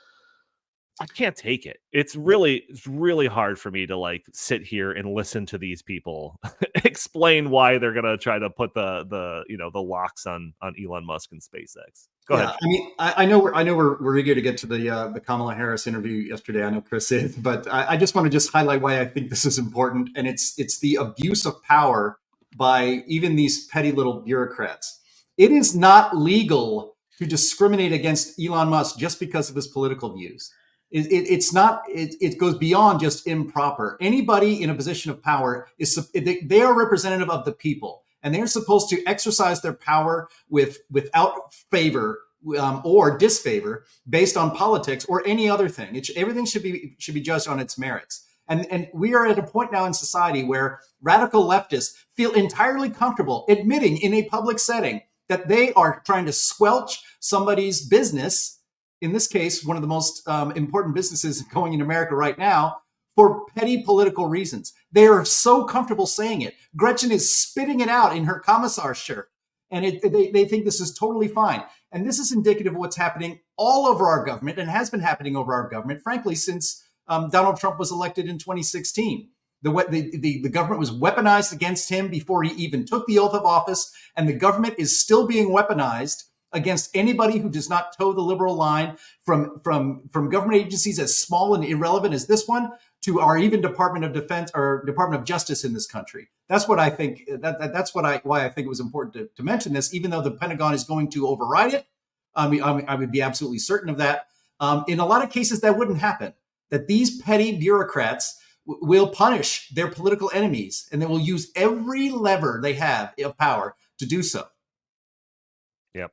I can't take it. It's really hard for me to sit here and listen to these people explain why they're gonna try to put the locks on Elon Musk and SpaceX. Go ahead. I mean, I know we're eager to get to the Kamala Harris interview yesterday. I know Chris is, but I just want to highlight why I think this is important, and it's the abuse of power by even these petty little bureaucrats. It is not legal to discriminate against Elon Musk just because of his political views. It's not. It goes beyond just improper. Anybody in a position of power they are representative of the people, and they're supposed to exercise their power without favor or disfavor based on politics or any other thing. Everything should be judged on its merits. And we are at a point now in society where radical leftists feel entirely comfortable admitting in a public setting that they are trying to squelch somebody's business. In this case, one of the most important businesses going in America right now, for petty political reasons. They are so comfortable saying it. Gretchen is spitting it out in her commissar shirt, and they think this is totally fine. And this is indicative of what's happening all over our government and has been happening over our government, frankly, since Donald Trump was elected in 2016. The government was weaponized against him before he even took the oath of office, and the government is still being weaponized against anybody who does not toe the liberal line, from government agencies as small and irrelevant as this one to our even Department of Defense or Department of Justice in this country. That's what I think. That's why I think it was important to mention this, even though the Pentagon is going to override it. I would be absolutely certain of that. In a lot of cases, that wouldn't happen. That these petty bureaucrats will punish their political enemies, and they will use every lever they have of power to do so. Yep.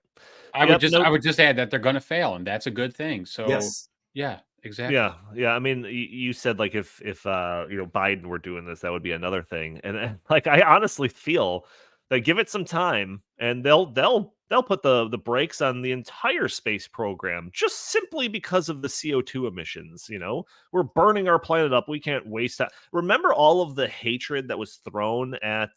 I would just add that they're going to fail, and that's a good thing. So yes. Yeah, exactly. Yeah. I mean, you said if Biden were doing this, that would be another thing. And I honestly feel that give it some time, and they'll put the brakes on the entire space program just simply because of the CO2 emissions. We're burning our planet up. We can't waste that. Remember all of the hatred that was thrown at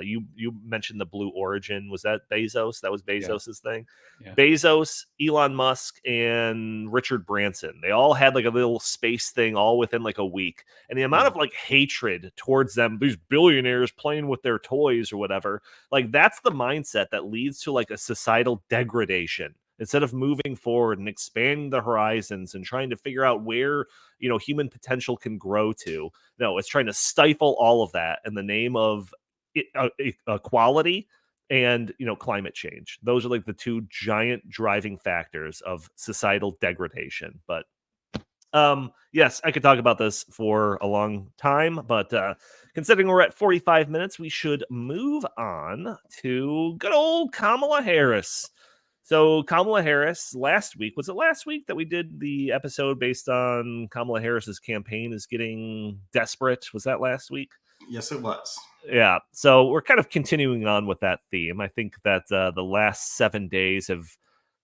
you mentioned the Blue Origin. Was that Bezos? That was Bezos's thing. Yeah. Bezos, Elon Musk, and Richard Branson. They all had like a little space thing all within like a week. And the amount of like hatred towards them, these billionaires playing with their toys or whatever, like that's the mindset that leads to like a societal degradation instead of moving forward and expanding the horizons and trying to figure out where, human potential can grow to. No, it's trying to stifle all of that in the name of equality and climate change. Those are like the two giant driving factors of societal degradation. But yes, I could talk about this for a long time, but considering we're at 45 minutes, we should move on to good old Kamala Harris. So Kamala Harris, was it last week that we did the episode based on Kamala Harris's campaign is getting desperate? Was that last week? Yes, it was. Yeah. So we're kind of continuing on with that theme. I think that the last 7 days have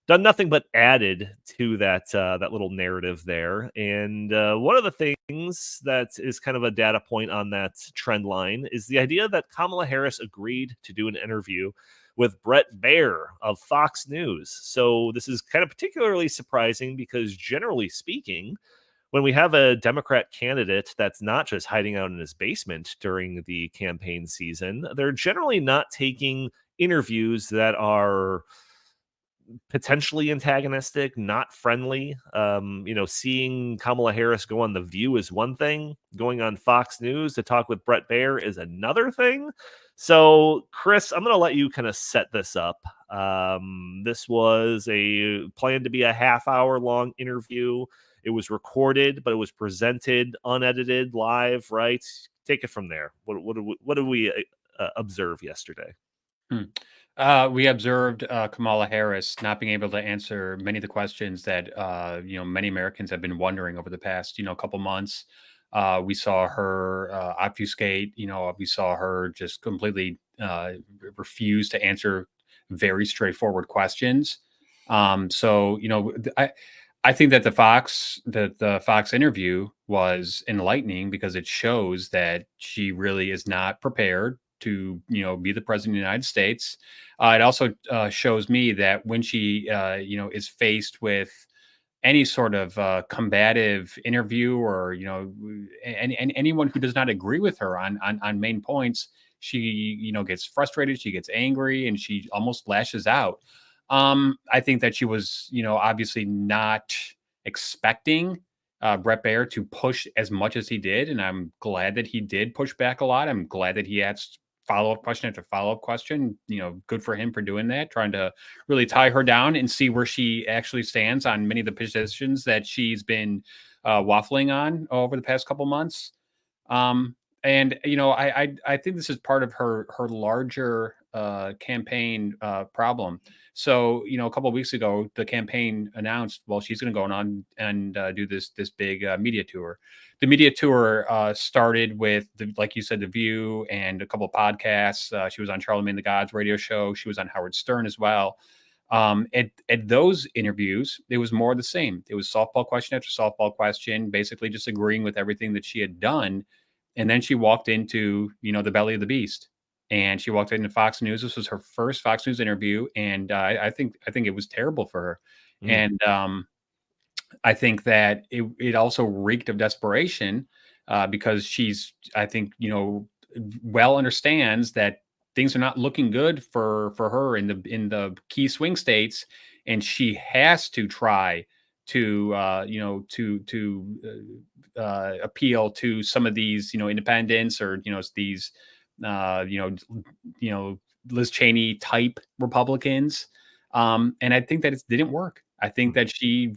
done nothing but added to that little narrative there. And one of the things that is kind of a data point on that trend line is the idea that Kamala Harris agreed to do an interview with Bret Baier of Fox News. So this is kind of particularly surprising because generally speaking, when we have a Democrat candidate that's not just hiding out in his basement during the campaign season, they're generally not taking interviews that are potentially antagonistic, not friendly. Seeing Kamala Harris go on The View is one thing. Going on Fox News to talk with Bret Baier is another thing. So, Chris, I'm going to let you kind of set this up. This was planned to be a half-hour long interview. It was recorded, but it was presented unedited live, right? Take it from there. What did we observe yesterday? We observed Kamala Harris not being able to answer many of the questions that many Americans have been wondering over the past couple months. We saw her obfuscate. We saw her just completely refuse to answer very straightforward questions. I think that the Fox interview was enlightening because it shows that she really is not prepared to be the president of the United States. It also shows me that when she is faced with any sort of combative interview or anyone who does not agree with her on main points, she gets frustrated, she gets angry, and she almost lashes out. I think that she was obviously not expecting Bret Baier to push as much as he did, and I'm glad that he did push back a lot. I'm glad that he asked follow-up question after follow-up question. Good for him for doing that, trying to really tie her down and see where she actually stands on many of the positions that she's been waffling on over the past couple months. I think this is part of her larger campaign problem. So, a couple of weeks ago, the campaign announced, well, she's going to go on and do this big media tour. The media tour started with, like you said, The View and a couple of podcasts. She was on Charlamagne the God's radio show. She was on Howard Stern as well. At those interviews, it was more of the same. It was softball question after softball question, basically just agreeing with everything that she had done. And then she walked into, the belly of the beast. And she walked into Fox News. This was her first Fox News interview, and I think it was terrible for her. And I think that it also reeked of desperation because she's, I think, well understands that things are not looking good for her in the key swing states, and she has to try to appeal to some of these independents or these Liz Cheney type Republicans. And I think that it didn't work. I think that she,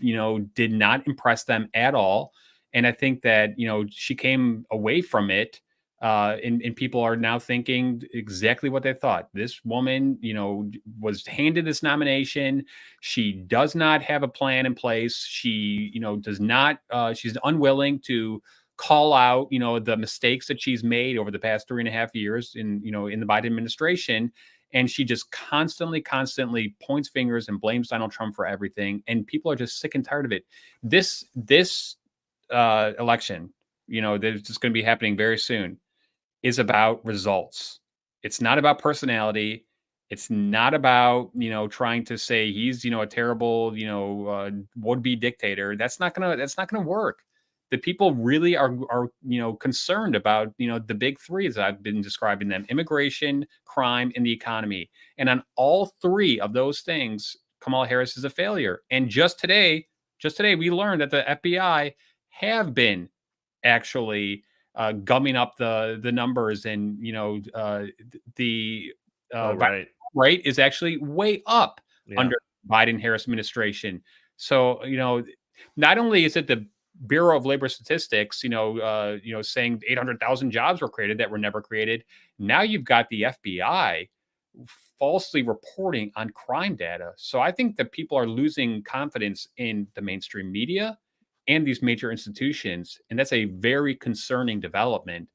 did not impress them at all. And I think that, she came away from it and people are now thinking exactly what they thought. This woman, was handed this nomination. She does not have a plan in place. She, does not, she's unwilling to call out, the mistakes that she's made over the past 3.5 years in the Biden administration. And she just constantly points fingers and blames Donald Trump for everything. And people are just sick and tired of it. This election, that's just going to be happening very soon, is about results. It's not about personality. It's not about, trying to say he's, a terrible, would-be dictator. That's not gonna work. The people really are concerned about, the big three, as I've been describing them: immigration, crime, and the economy. And on all three of those things, Kamala Harris is a failure. And just today, we learned that the FBI have been actually gumming up the numbers, and the rate is actually way up under Biden Harris administration. So not only is it the Bureau of Labor Statistics, saying 800,000 jobs were created that were never created. Now you've got the FBI falsely reporting on crime data. So I think that people are losing confidence in the mainstream media and these major institutions, and that's a very concerning development.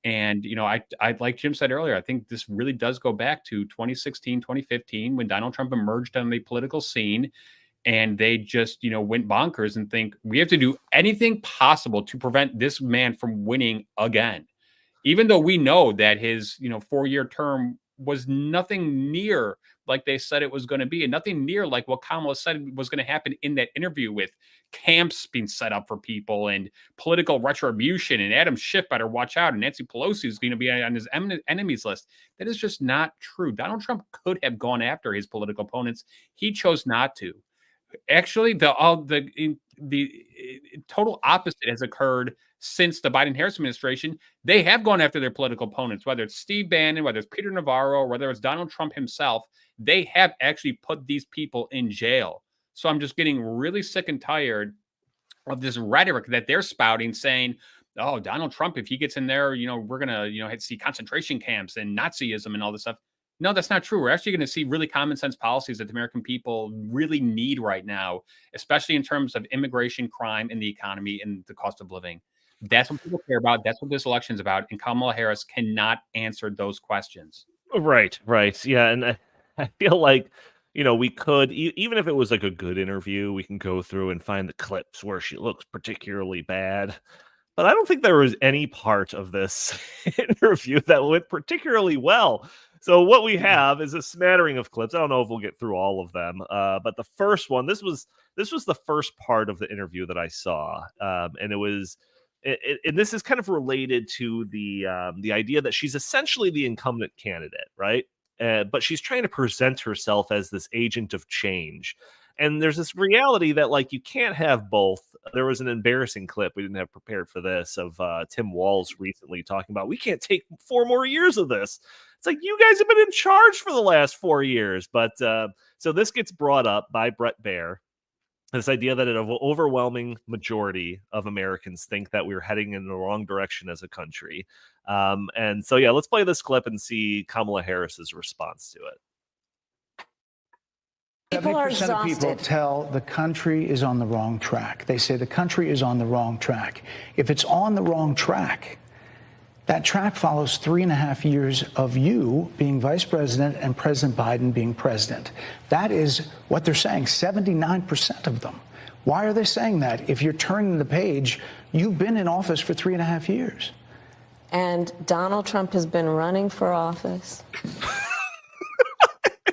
And, I like Jim said earlier, I think this really does go back to 2016, 2015, when Donald Trump emerged on the political scene, and they just, went bonkers and think we have to do anything possible to prevent this man from winning again. Even though we know that his, 4-year term was nothing near like they said it was going to be, and nothing near like what Kamala said was going to happen in that interview, with camps being set up for people and political retribution, and Adam Schiff better watch out, and Nancy Pelosi is going to be on his enemies list. That is just not true. Donald Trump could have gone after his political opponents. He chose not to. Actually, the total opposite has occurred since the Biden-Harris administration. They have gone after their political opponents, whether it's Steve Bannon, whether it's Peter Navarro, or whether it's Donald Trump himself. They have actually put these people in jail. So I'm just getting really sick and tired of this rhetoric that they're spouting, saying, oh, Donald Trump, if he gets in there, we're going to see concentration camps and Nazism and all this stuff. No, that's not true. We're actually going to see really common sense policies that the American people really need right now, especially in terms of immigration, crime, and the economy and the cost of living. That's what people care about. That's what this election is about. And Kamala Harris cannot answer those questions. Right. Yeah. And I feel like, we could, even if it was like a good interview, we can go through and find the clips where she looks particularly bad. But I don't think there was any part of this interview that went particularly well. So what we have is a smattering of clips. I don't know if we'll get through all of them, but the first one, this was the first part of the interview that I saw, and it was, and this is kind of related to the idea that she's essentially the incumbent candidate, right? But she's trying to present herself as this agent of change. And there's this reality that, like, you can't have both. There was an embarrassing clip we didn't have prepared for this of Tim Walz recently talking about, we can't take 4 more years of this. It's like, you guys have been in charge for the last 4 years. But so this gets brought up by Bret Baier, this idea that an overwhelming majority of Americans think that we're heading in the wrong direction as a country. And so, yeah, let's play this clip and see Kamala Harris's response to it. People are 70% of exhausted. people tell the country is on the wrong track. They say the country is on the wrong track. If it's on the wrong track, that track follows 3.5 years of you being vice president and President Biden being president. That is what they're saying, 79% of them. Why are they saying that? If you're turning the page, you've been in office for 3.5 years. And Donald Trump has been running for office.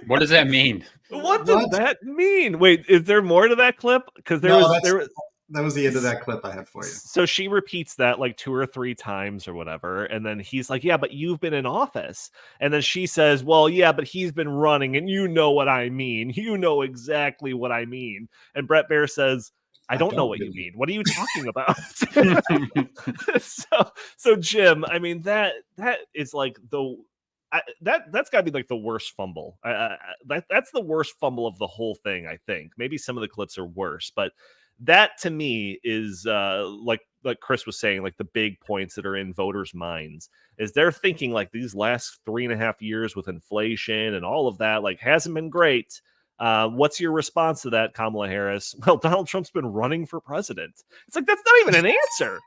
What does that mean? What does that mean? Wait, is there more to that clip? Because there was that was the end of that clip I have for you. So she repeats that like 2 or 3 times or whatever, and then he's like, "Yeah, but you've been in office." And then she says, "Well, yeah, but he's been running, and you know what I mean. You know exactly what I mean." And Bret Baier says, I don't know what you mean. What are you talking about? So Jim, I mean, that is like that's got to be like the worst fumble. That's the worst fumble of the whole thing, I think. Maybe some of the clips are worse, but that to me is like Chris was saying, like the big points that are in voters' minds is they're thinking like these last 3.5 years with inflation and all of that like hasn't been great. What's your response to that, Kamala Harris? Well, Donald Trump's been running for president. It's like, that's not even an answer.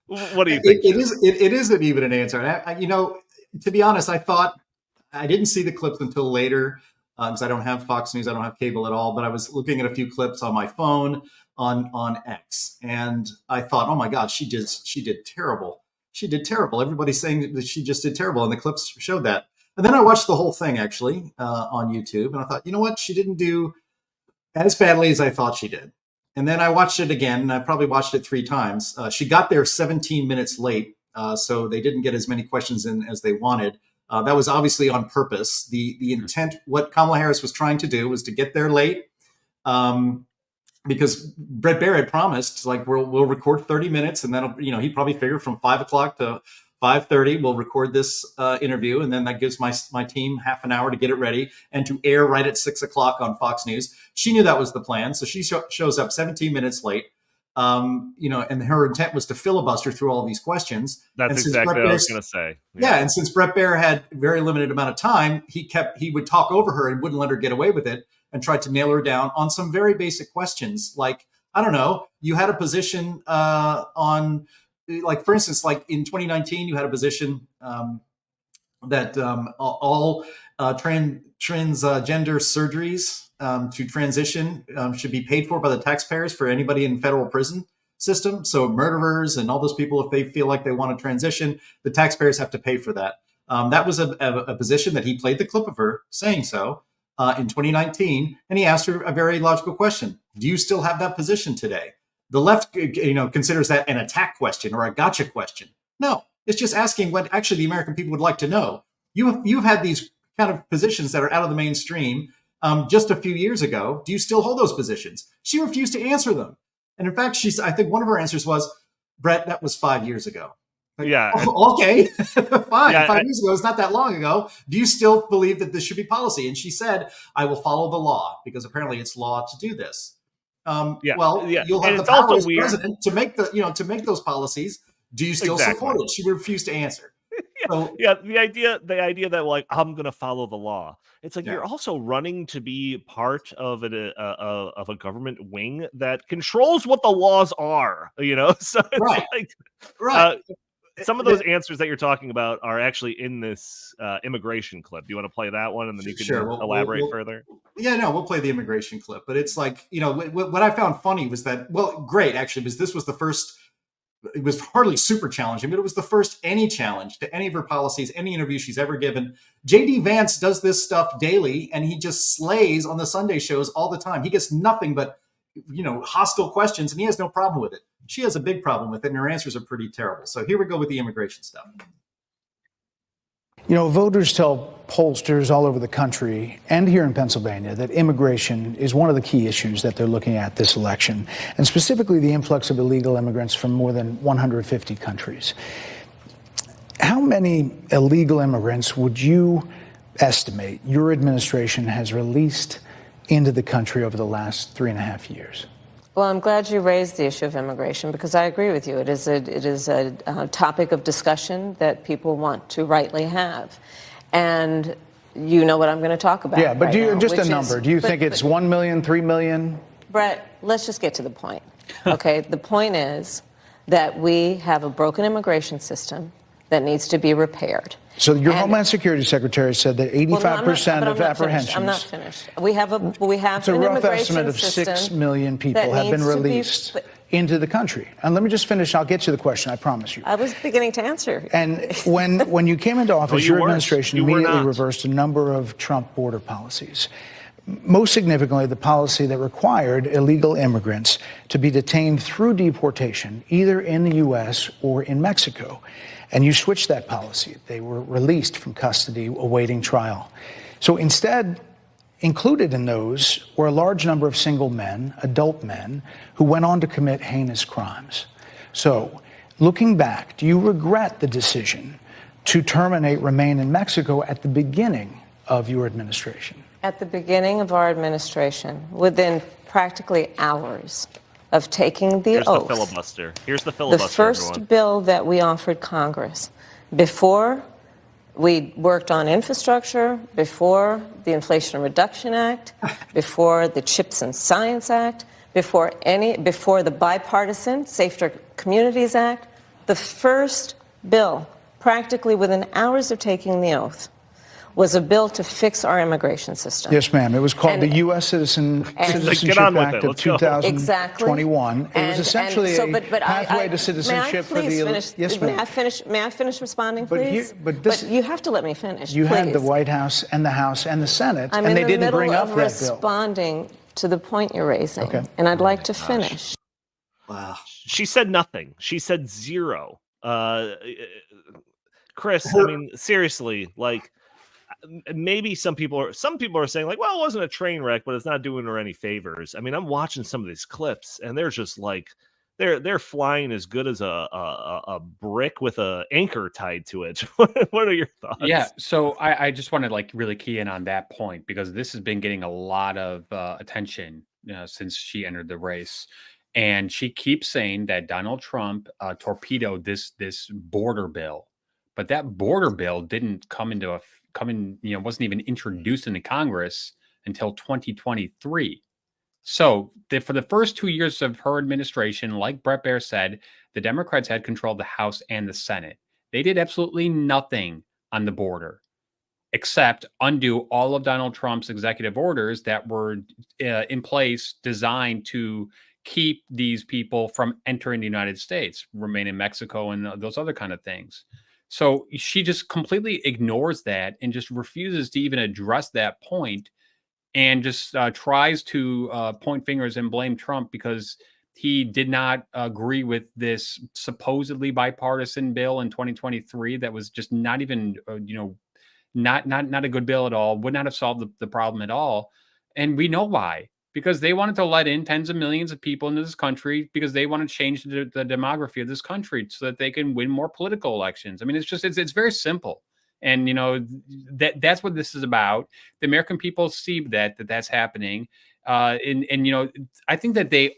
What do you think? It isn't even an answer. And to be honest, I didn't see the clips until later because I don't have Fox News. I don't have cable at all. But I was looking at a few clips on my phone on X, and I thought, oh my God, she did terrible. She did terrible. Everybody's saying that she just did terrible, and the clips showed that. And then I watched the whole thing actually on YouTube, and I thought, you know what? She didn't do as badly as I thought she did. And then I watched it again, and I probably watched it 3 times. She got there 17 minutes late, so they didn't get as many questions in as they wanted. That was obviously on purpose. The intent, what Kamala Harris was trying to do was to get there late, because Bret Baier had promised, like, we'll record 30 minutes, and then he probably figured from 5 o'clock to 5:30 we'll record this interview, and then that gives my team half an hour to get it ready and to air right at 6 o'clock on Fox News. She knew that was the plan, so she shows up 17 minutes late. And her intent was to filibuster through all these questions. That's exactly what I was going to say. Yeah, and since Bret Baier had very limited amount of time, he would talk over her and wouldn't let her get away with it, and tried to nail her down on some very basic questions, like, I don't know, you had a position on. Like, for instance, like in 2019, you had a position that all transgender surgeries to transition should be paid for by the taxpayers for anybody in federal prison system. So murderers and all those people, if they feel like they want to transition, the taxpayers have to pay for that. That was a position that he played the clip of her saying so in 2019. And he asked her a very logical question. Do you still have that position today? The left, considers that an attack question or a gotcha question. No, it's just asking what actually the American people would like to know. You've had these kind of positions that are out of the mainstream just a few years ago. Do you still hold those positions? She refused to answer them. And in fact, I think one of her answers was, Brett, that was 5 years ago. Like, yeah. Okay, fine. Yeah, 5 years ago, it's not that long ago. Do you still believe that this should be policy? And she said, I will follow the law, because apparently it's law to do this. You'll have the power as president to make those policies. Do you still support it? She refused to answer. The idea that, like, I'm going to follow the law. It's like, you're also running to be part of a government wing that controls what the laws are. So it's right. Some of those answers that you're talking about are actually in this immigration clip. Do you want to play that one, and then you can elaborate further? Yeah, no, we'll play the immigration clip. But it's like, what I found funny was that, great, actually, because this was the first, it was hardly super challenging, but it was the first any challenge to any of her policies, any interview she's ever given. J.D. Vance does this stuff daily, and he just slays on the Sunday shows all the time. He gets nothing but, hostile questions, and he has no problem with it. She has a big problem with it, and her answers are pretty terrible. So here we go with the immigration stuff. Voters tell pollsters all over the country and here in Pennsylvania that immigration is one of the key issues that they're looking at this election, and specifically the influx of illegal immigrants from more than 150 countries. How many illegal immigrants would you estimate your administration has released into the country over the last 3.5 years? Well, I'm glad you raised the issue of immigration, because I agree with you. It is a topic of discussion that people want to rightly have. And you know what I'm going to talk about. Yeah, but just a number. Do you think it's 1 million, 3 million? Brett, let's just get to the point. Okay, the point is that we have a broken immigration system that needs to be repaired. So your Homeland Security Secretary said that 85% of apprehensions. I'm not finished. We have it's an a rough immigration estimate of 6 million people have been released into the country. And let me just finish. I'll get you the question. I promise you. I was beginning to answer. And when you came into office, your administration immediately reversed a number of Trump border policies. Most significantly, the policy that required illegal immigrants to be detained through deportation, either in the U.S. or in Mexico. And you switched that policy. They were released from custody awaiting trial. So instead, included in those were a large number of single men, adult men, who went on to commit heinous crimes. So looking back, do you regret the decision to terminate Remain in Mexico at the beginning of your administration? At the beginning of our administration, within practically hours of taking the oath. Here's the filibuster. Here's the filibuster, The first bill that we offered Congress, before we worked on infrastructure, before the Inflation Reduction Act, before the Chips and Science Act, before the bipartisan Safer Communities Act, The first bill, practically within hours of taking the oath, was a bill to fix our immigration system. Yes, ma'am. It was called And- the U.S. Citizenship Get on with Act it. of Let's go. 2021. It was And essentially so, a pathway to citizenship for the... Yes, ma'am. May I finish responding, But please? here- but this- you have to let me finish, You had the please. White House and the House and the Senate, I'm and they in the didn't middle bring up of that bill. responding to the point you're raising, Okay. and I'd like to finish. Wow. She said nothing. She said zero. Chris, I mean, seriously, like, maybe some people are saying like, well, it wasn't a train wreck, but it's not doing her any favors. I mean, I'm watching some of these clips, and they're just like, they're flying as good as a brick with a anchor tied to it. What are your thoughts? Yeah, so I just want to like really key in on that point because this has been getting a lot of attention since she entered the race, and she keeps saying that Donald Trump torpedoed this border bill, but that border bill didn't wasn't even introduced into Congress until 2023. So for the first 2 years of her administration, like Brett Baer said, the Democrats had control of the House and the Senate. They did absolutely nothing on the border except undo all of Donald Trump's executive orders that were in place designed to keep these people from entering the United States, remain in Mexico, and those other kind of things. So she just completely ignores that and just refuses to even address that point and just tries to point fingers and blame Trump because he did not agree with this supposedly bipartisan bill in 2023 that was just not even, not a good bill at all, would not have solved the problem at all. And we know why. Because they wanted to let in tens of millions of people into this country because they want to change the demography of this country so that they can win more political elections. I mean, it's very simple. And, that's what this is about. The American people see that's happening. I think that they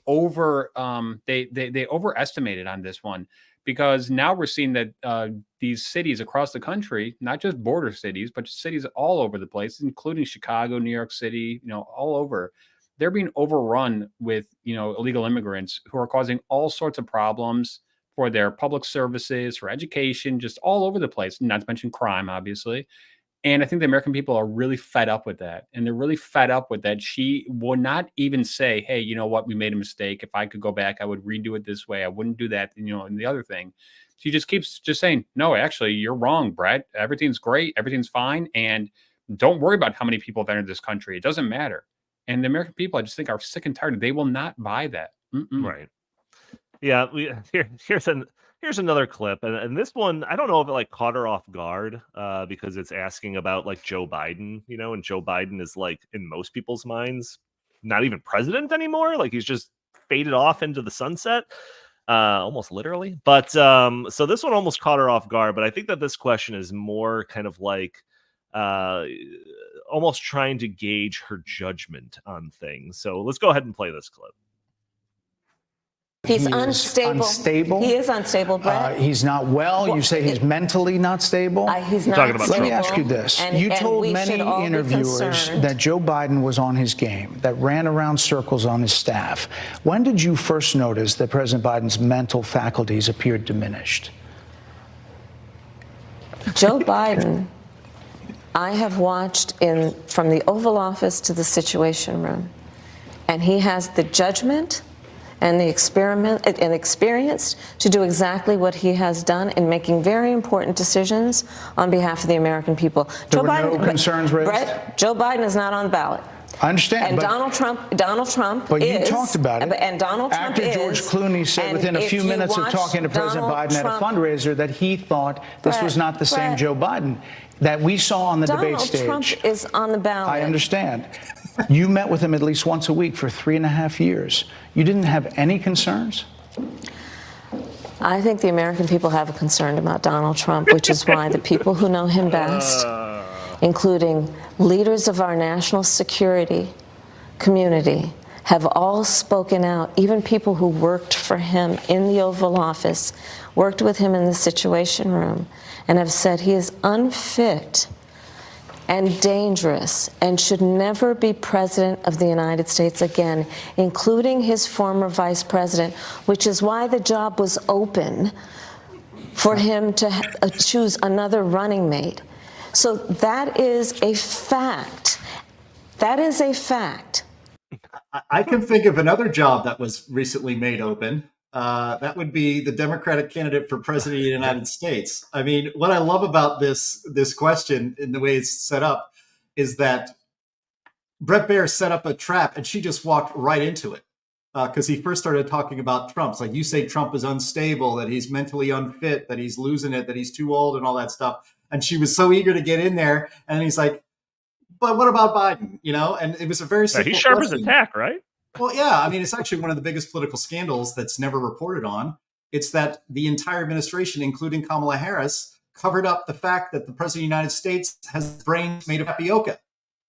overestimated on this one because now we're seeing that these cities across the country, not just border cities, but cities all over the place, including Chicago, New York City, all over, they're being overrun with, illegal immigrants who are causing all sorts of problems for their public services, for education, just all over the place, not to mention crime, obviously. And I think the American people are really fed up with that. And they're really fed up with that. She will not even say, hey, you know what, we made a mistake. If I could go back, I would redo it this way. I wouldn't do that, and the other thing. She just keeps just saying, no, actually, you're wrong, Brett. Everything's great. Everything's fine. And don't worry about how many people have entered this country. It doesn't matter. And the American people, I just think, are sick and tired. They will not buy that. Right. Yeah. Here's another clip, and this one, I don't know if it caught her off guard because it's asking about Joe Biden, and Joe Biden is in most people's minds not even president anymore. He's just faded off into the sunset, almost literally. But so this one almost caught her off guard. But I think that this question is more kind of almost trying to gauge her judgment on things. So let's go ahead and play this clip. He's unstable. He is unstable, Brett. He's not well. You say he's mentally not stable? He's not stable. Let me ask you this. You told many interviewers that Joe Biden was on his game, that ran around circles on his staff. When did you first notice that President Biden's mental faculties appeared diminished? Joe Biden, I have watched from the Oval Office to the Situation Room, and he has the judgment and the experience to do exactly what he has done in making very important decisions on behalf of the American people. There were no concerns raised? Brett, Joe Biden is not on the ballot. I understand. And Donald Trump but is. You talked about it. And Donald Trump After George Clooney said within a few minutes of talking to President Biden at a fundraiser that he thought this was not the same Joe Biden that we saw on the debate stage. Donald Trump is on the ballot. I understand. You met with him at least once a week for 3.5 years. You didn't have any concerns? I think the American people have a concern about Donald Trump, which is why the people who know him best, including leaders of our national security community, have all spoken out. Even people who worked for him in the Oval Office, worked with him in the Situation Room, and have said he is unfit and dangerous and should never be president of the United States again, including his former vice president, which is why the job was open for him to choose another running mate. So that is a fact. That is a fact. I can think of another job that was recently made open. That would be the Democratic candidate for president of the United States. I mean, what I love about this question and the way it's set up is that Brett Baer set up a trap and she just walked right into it. Because he first started talking about Trump. It's like, you say Trump is unstable, that he's mentally unfit, that he's losing it, that he's too old and all that stuff. And she was so eager to get in there. And he's like, but what about Biden? You know, and it was a very simple he's sharp as question. a tack, right? Well, yeah. I mean, it's actually one of the biggest political scandals that's never reported on. It's that the entire administration, including Kamala Harris, covered up the fact that the president of the United States has brains made of tapioca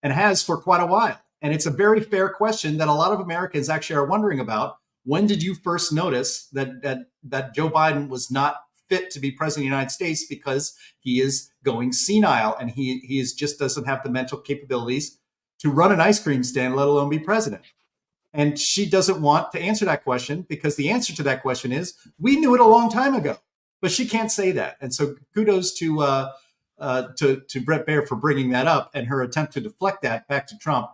and has for quite a while. And it's a very fair question that a lot of Americans actually are wondering about. When did you first notice that Joe Biden was not fit to be president of the United States because he is going senile and he just doesn't have the mental capabilities to run an ice cream stand, let alone be president? And she doesn't want to answer that question because the answer to that question is, we knew it a long time ago, but she can't say that. And so kudos to Brett Baer for bringing that up, and her attempt to deflect that back to Trump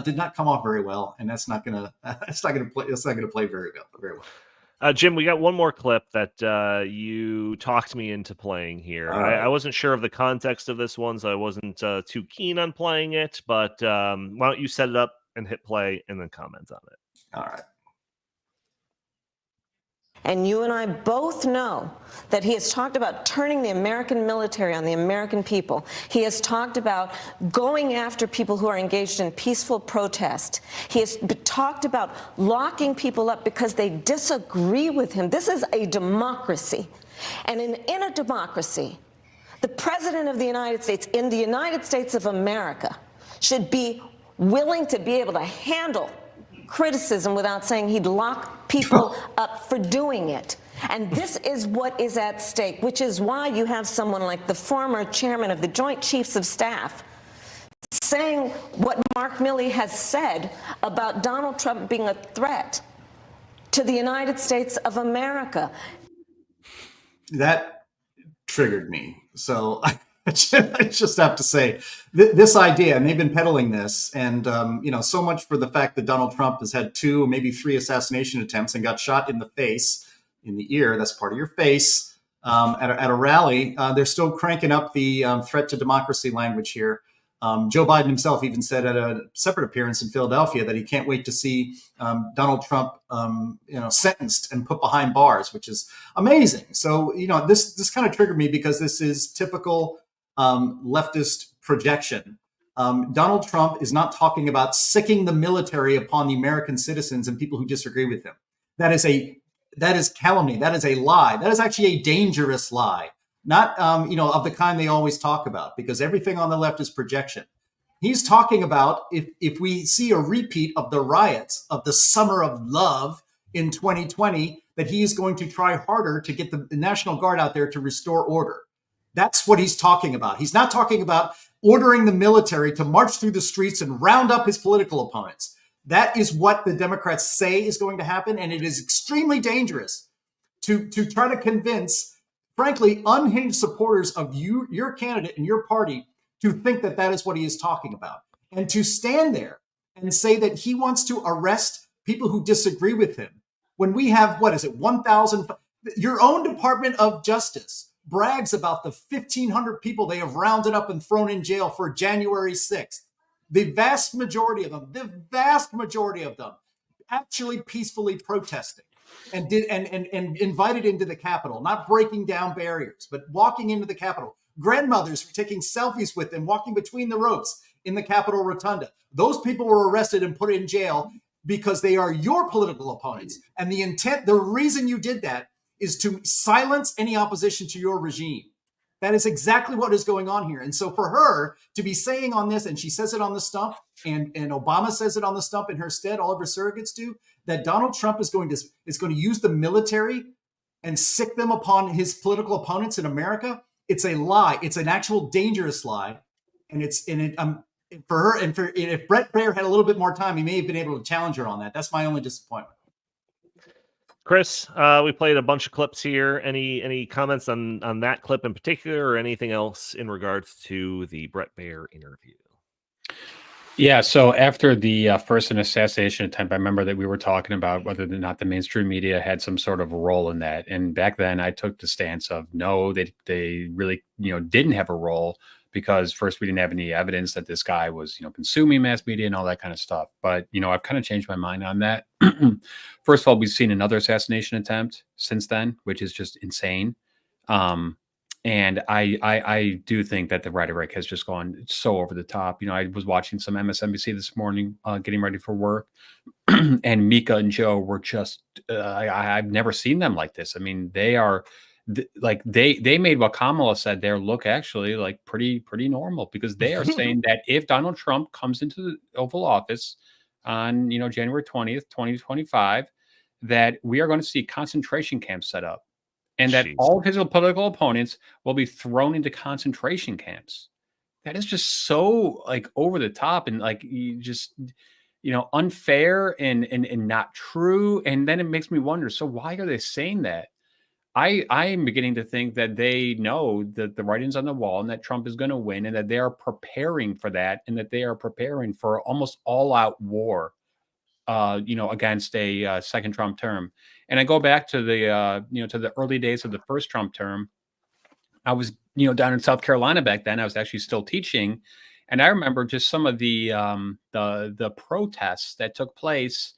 did not come off very well, and that's not gonna play very well. Jim, we got one more clip that you talked me into playing here. I wasn't sure of the context of this one, so I wasn't too keen on playing it. But why don't you set it up and hit play, and then comment on it? All right. And you and I both know that he has talked about turning the American military on the American people. He has talked about going after people who are engaged in peaceful protest. He has talked about locking people up because they disagree with him. This is a democracy. And in a democracy, the President of the United States, in the United States of America, should be willing to be able to handle criticism without saying he'd lock people up for doing it. And this is what is at stake, which is why you have someone like the former chairman of the Joint Chiefs of Staff saying what Mark Milley has said about Donald Trump being a threat to the United States of America. That triggered me. So I just have to say this idea, and they've been peddling this, and so much for the fact that Donald Trump has had 2, maybe 3 assassination attempts and got shot in the face, in the ear. That's part of your face. At a rally, they're still cranking up the threat to democracy language here. Joe Biden himself even said at a separate appearance in Philadelphia that he can't wait to see Donald Trump, sentenced and put behind bars, which is amazing. So, this kind of triggered me because this is typical leftist projection. Donald Trump is not talking about sicking the military upon the American citizens and people who disagree with him. That is calumny. That is a lie. That is actually a dangerous lie. Not, of the kind they always talk about, because everything on the left is projection. He's talking about if we see a repeat of the riots of the Summer of Love in 2020, that he is going to try harder to get the National Guard out there to restore order. That's what he's talking about. He's not talking about ordering the military to march through the streets and round up his political opponents. That is what the Democrats say is going to happen, and it is extremely dangerous to try to convince, frankly, unhinged supporters of your candidate and your party to think that that is what he is talking about, and to stand there and say that he wants to arrest people who disagree with him. When we have, 1,000, your own Department of Justice brags about the 1,500 people they have rounded up and thrown in jail for January 6th. The vast majority of them actually peacefully protesting and invited into the Capitol, not breaking down barriers, but walking into the Capitol. Grandmothers were taking selfies with them, walking between the ropes in the Capitol Rotunda. Those people were arrested and put in jail because they are your political opponents. And the reason you did that is to silence any opposition to your regime. That is exactly what is going on here. And so for her to be saying on this, and she says it on the stump, and Obama says it on the stump in her stead, all of her surrogates do, that Donald Trump is going to use the military and sick them upon his political opponents in America, it's a lie. It's an actual dangerous lie. And for her, and if Brett Baer had a little bit more time, he may have been able to challenge her on that. That's my only disappointment. Chris, we played a bunch of clips here. Any comments on that clip in particular, or anything else in regards to the Brett Baier interview? Yeah, so after the first assassination attempt, I remember that we were talking about whether or not the mainstream media had some sort of role in that. And back then, I took the stance of no, they really didn't have a role, because first, we didn't have any evidence that this guy was consuming mass media and all that kind of stuff. But I've kind of changed my mind on that. First of all, we've seen another assassination attempt since then, which is just insane. And I do think that the rhetoric has just gone so over the top. I was watching some MSNBC this morning, getting ready for work, and Mika and Joe were just I've never seen them like this. I mean, they are they made what Kamala said there look actually like pretty normal, because they are saying that if Donald Trump comes into the Oval Office on January 20th, 2025, that we are going to see concentration camps set up, and that all of his political opponents will be thrown into concentration camps. That is just so over the top, and unfair and not true. And then it makes me wonder, so why are they saying that? I am beginning to think that they know that the writing's on the wall and that Trump is going to win, and that they are preparing for that, and that they are preparing for almost all-out war, against a second Trump term. And I go back to the to the early days of the first Trump term. I was down in South Carolina back then. I was actually still teaching, and I remember just some of the protests that took place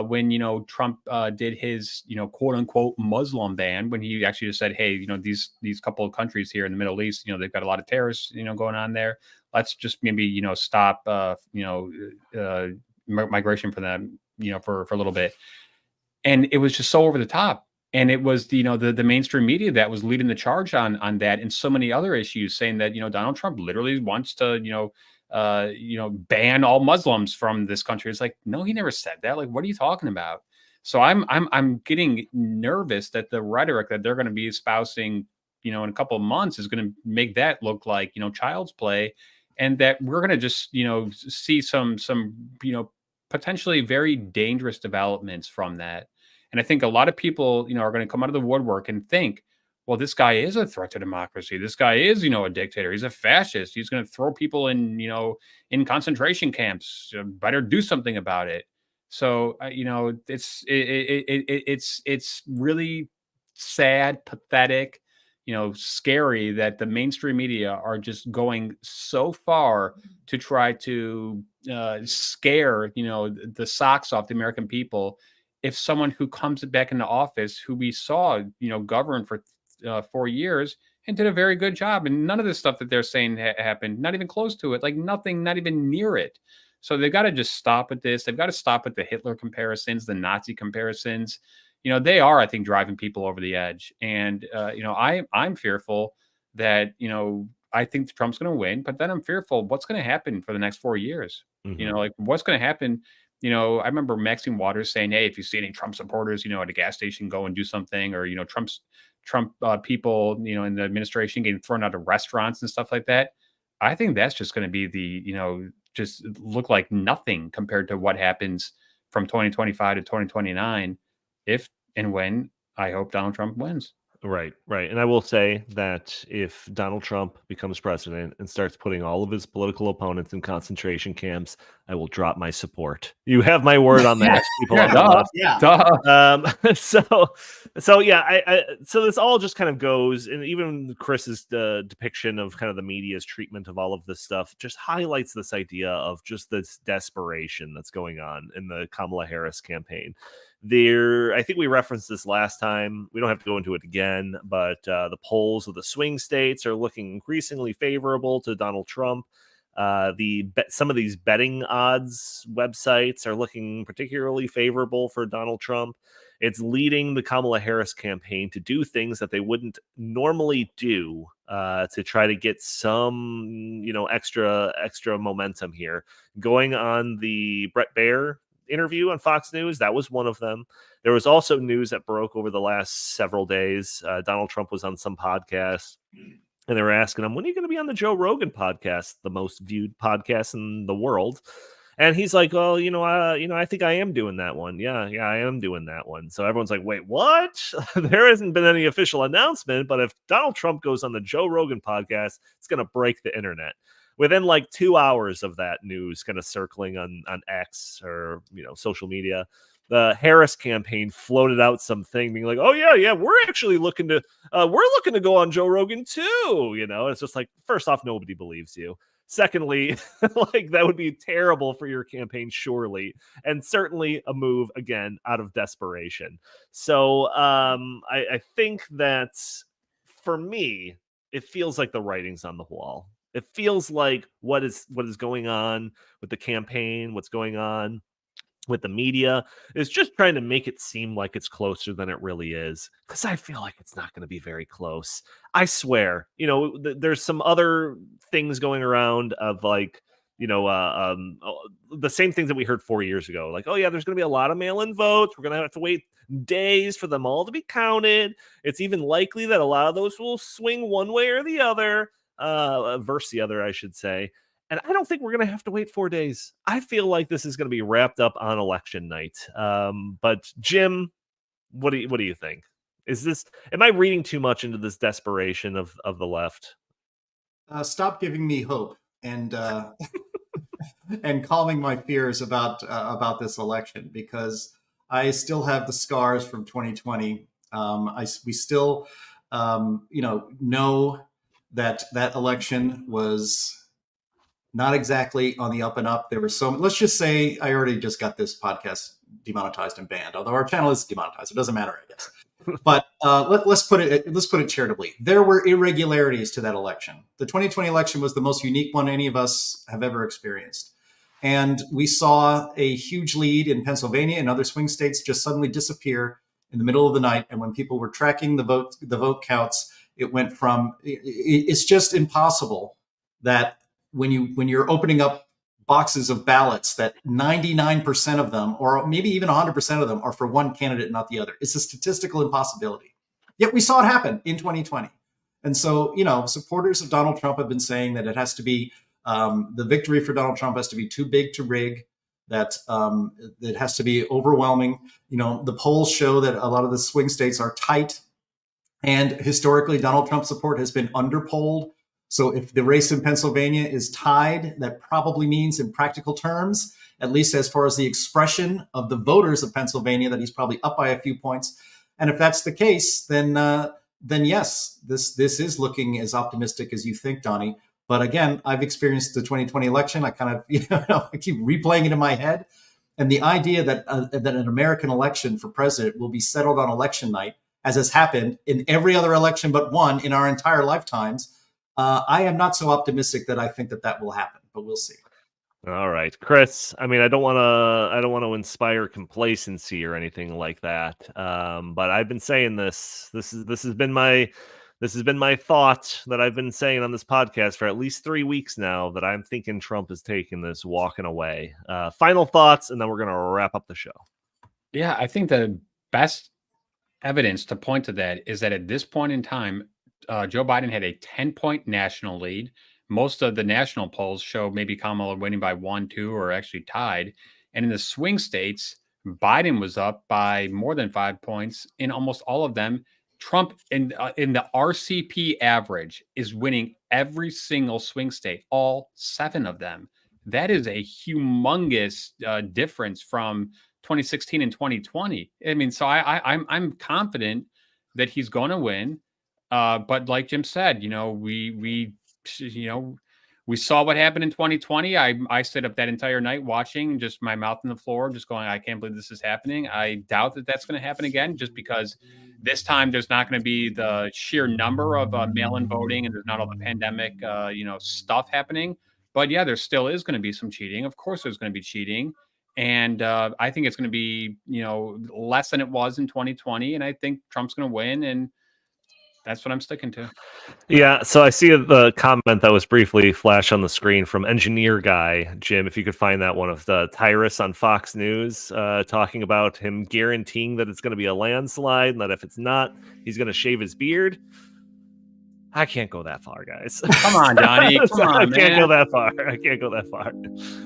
when Trump did his quote unquote Muslim ban, when he actually just said, hey, these couple of countries here in the Middle East, they've got a lot of terrorists going on there. Let's just maybe stop migration for them for a little bit. And it was just so over the top. And it was the mainstream media that was leading the charge on that, and so many other issues, saying that Donald Trump literally wants to ban all Muslims from this country. It's like, no, he never said that. Like, what are you talking about? So I'm getting nervous that the rhetoric that they're going to be espousing in a couple of months is going to make that look like child's play, and that we're going to just see some potentially very dangerous developments from that. And I think a lot of people, are going to come out of the woodwork and think, well, this guy is a threat to democracy. This guy is, a dictator. He's a fascist. He's going to throw people in, in concentration camps. Better do something about it. So, it's really sad, pathetic, scary that the mainstream media are just going so far to try to scare, the socks off the American people. If someone who comes back into office, who we saw, govern for 4 years and did a very good job, and none of the stuff that they're saying happened, not even close to it, like nothing, not even near it. So they've got to just stop at this. They've got to stop at the Hitler comparisons, the Nazi comparisons. They are, I think, driving people over the edge. And, I'm fearful that, I think Trump's going to win, but then I'm fearful what's going to happen for the next 4 years. Mm-hmm. What's going to happen. I remember Maxine Waters saying, hey, if you see any Trump supporters, at a gas station, go and do something, or, Trump people, in the administration getting thrown out of restaurants and stuff like that. I think that's just going to be the, just look like nothing compared to what happens from 2025 to 2029. If and when I hope Donald Trump wins. Right. And I will say that if Donald Trump becomes president and starts putting all of his political opponents in concentration camps, I will drop my support. You have my word on that, people on the left. Yeah. So yeah, so this all just kind of goes, and even Chris's depiction of kind of the media's treatment of all of this stuff just highlights this idea of just this desperation that's going on in the Kamala Harris campaign. I think we referenced this last time. We don't have to go into it again, but the polls of the swing states are looking increasingly favorable to Donald Trump. Some of these betting odds websites are looking particularly favorable for Donald Trump. It's leading the Kamala Harris campaign to do things that they wouldn't normally do to try to get some, extra momentum here. Going on the Brett Baier interview on Fox News, that was one of them. There was also news that broke over the last several days. Donald Trump was on some podcast, and they were asking him, when are you going to be on the Joe Rogan podcast, the most viewed podcast in the world? And he's like, "Oh, I think I am doing that one. Yeah, I am doing that one." So everyone's like, "Wait, what?" There hasn't been any official announcement, but if Donald Trump goes on the Joe Rogan podcast, it's going to break the internet. Within like 2 hours of that news kind of circling on X or social media, the Harris campaign floated out something being like, "Oh yeah, we're actually looking to go on Joe Rogan too." It's just like, first off, nobody believes you. Secondly, like that would be terrible for your campaign, surely, and certainly a move again out of desperation. So I think that for me, it feels like the writing's on the wall. It feels like what is going on with the campaign, what's going on with the media is just trying to make it seem like it's closer than it really is, because I feel like it's not going to be very close. I swear, there's some other things going around of like, the same things that we heard 4 years ago, like, oh yeah, there's going to be a lot of mail-in votes, we're going to have to wait days for them all to be counted, it's even likely that a lot of those will swing one way or the other, versus the other, I should say. And I don't think we're going to have to wait 4 days. I feel like this is going to be wrapped up on election night. But Jim, what do you think? Am I reading too much into this desperation of the left? Stop giving me hope and and calming my fears about this election, because I still have the scars from 2020. We still know that election was not exactly on the up and up. There were let's just say I already just got this podcast demonetized and banned, although our channel is demonetized. It doesn't matter, I guess. But let's put it charitably. There were irregularities to that election. The 2020 election was the most unique one any of us have ever experienced. And we saw a huge lead in Pennsylvania and other swing states just suddenly disappear in the middle of the night. And when people were tracking the vote counts, it went from, it's just impossible that when you're opening up boxes of ballots, that 99% of them, or maybe even 100% of them, are for one candidate, not the other. It's a statistical impossibility. Yet we saw it happen in 2020. And so, supporters of Donald Trump have been saying that it has to be, the victory for Donald Trump has to be too big to rig, that it has to be overwhelming. The polls show that a lot of the swing states are tight. And historically, Donald Trump support has been underpolled. So if the race in Pennsylvania is tied, that probably means in practical terms, at least as far as the expression of the voters of Pennsylvania, that he's probably up by a few points. And if that's the case, then yes, this is looking as optimistic as you think, Donnie. But again, I've experienced the 2020 election. I kind of, I keep replaying it in my head. And the idea that an American election for president will be settled on election night, as has happened in every other election but one in our entire lifetimes, I am not so optimistic that I think that will happen, but we'll see. All right, Chris. I mean, I don't want to inspire complacency or anything like that. But I've been saying this. This has been my thought that I've been saying on this podcast for at least 3 weeks now, that I'm thinking Trump is taking this, walking away. Final thoughts, and then we're going to wrap up the show. Yeah, I think the best evidence to point to that is that at this point in time, Joe Biden had a 10-point national lead. Most of the national polls show maybe Kamala winning by 1, 2, or actually tied. And in the swing states, Biden was up by more than 5 points in almost all of them. Trump in the RCP average is winning every single swing state, all 7 of them. That is a humongous difference from 2016 and 2020. I mean, so I'm confident that he's going to win. But like Jim said, we saw what happened in 2020. I stayed up that entire night watching, just my mouth on the floor, just going, I can't believe this is happening. I doubt that that's going to happen again, just because this time there's not going to be the sheer number of mail-in voting, and there's not all the pandemic, stuff happening. But yeah, there still is going to be some cheating. Of course, there's going to be cheating. And I think it's going to be, less than it was in 2020. And I think Trump's going to win. And that's what I'm sticking to. Yeah, so I see the comment that was briefly flashed on the screen from Engineer Guy. Jim, if you could find that one, of the Tyrus on Fox News, talking about him guaranteeing that it's going to be a landslide, and that if it's not, he's going to shave his beard. I can't go that far, guys. Come on, Donnie. Come on, I can't man. go that far. I can't go that far.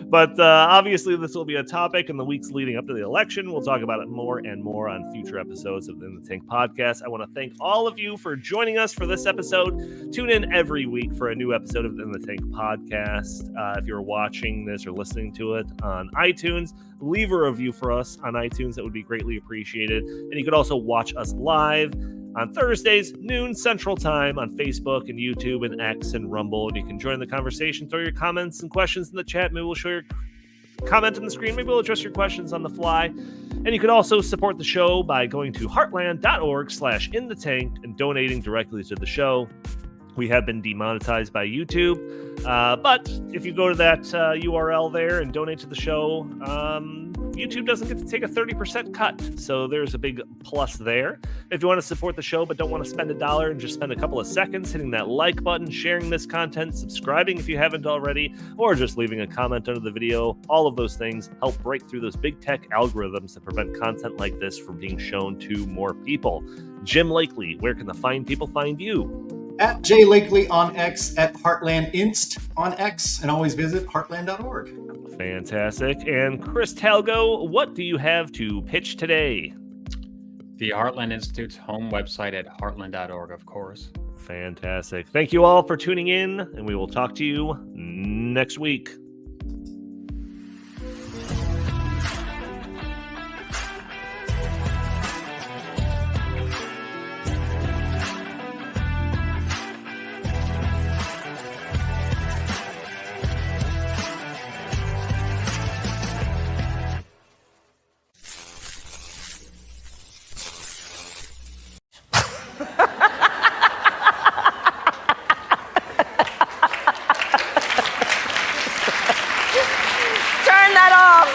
But obviously, this will be a topic in the weeks leading up to the election. We'll talk about it more and more on future episodes of the In the Tank podcast. I want to thank all of you for joining us for this episode. Tune in every week for a new episode of the In the Tank podcast. If you're watching this or listening to it on iTunes, leave a review for us on iTunes. That would be greatly appreciated. And you could also watch us live on Thursdays, noon Central Time on Facebook and YouTube and X and Rumble. And you can join the conversation, throw your comments and questions in the chat. Maybe we'll show your comment on the screen. Maybe we'll address your questions on the fly. And you can also support the show by going to heartland.org/inthetank and donating directly to the show. We have been demonetized by YouTube, but if you go to that URL there and donate to the show, YouTube doesn't get to take a 30% cut, so there's a big plus there. If you want to support the show but don't want to spend $1 and just spend a couple of seconds hitting that like button, sharing this content, subscribing if you haven't already, or just leaving a comment under the video, all of those things help break through those big tech algorithms that prevent content like this from being shown to more people. Jim Lakely, where can the fine people find you? At J Lakely on X, at Heartland Inst on X, and always visit heartland.org. Fantastic. And Chris Talgo, what do you have to pitch today? The Heartland Institute's home website at heartland.org, of course. Fantastic. Thank you all for tuning in, and we will talk to you next week. Turn that off.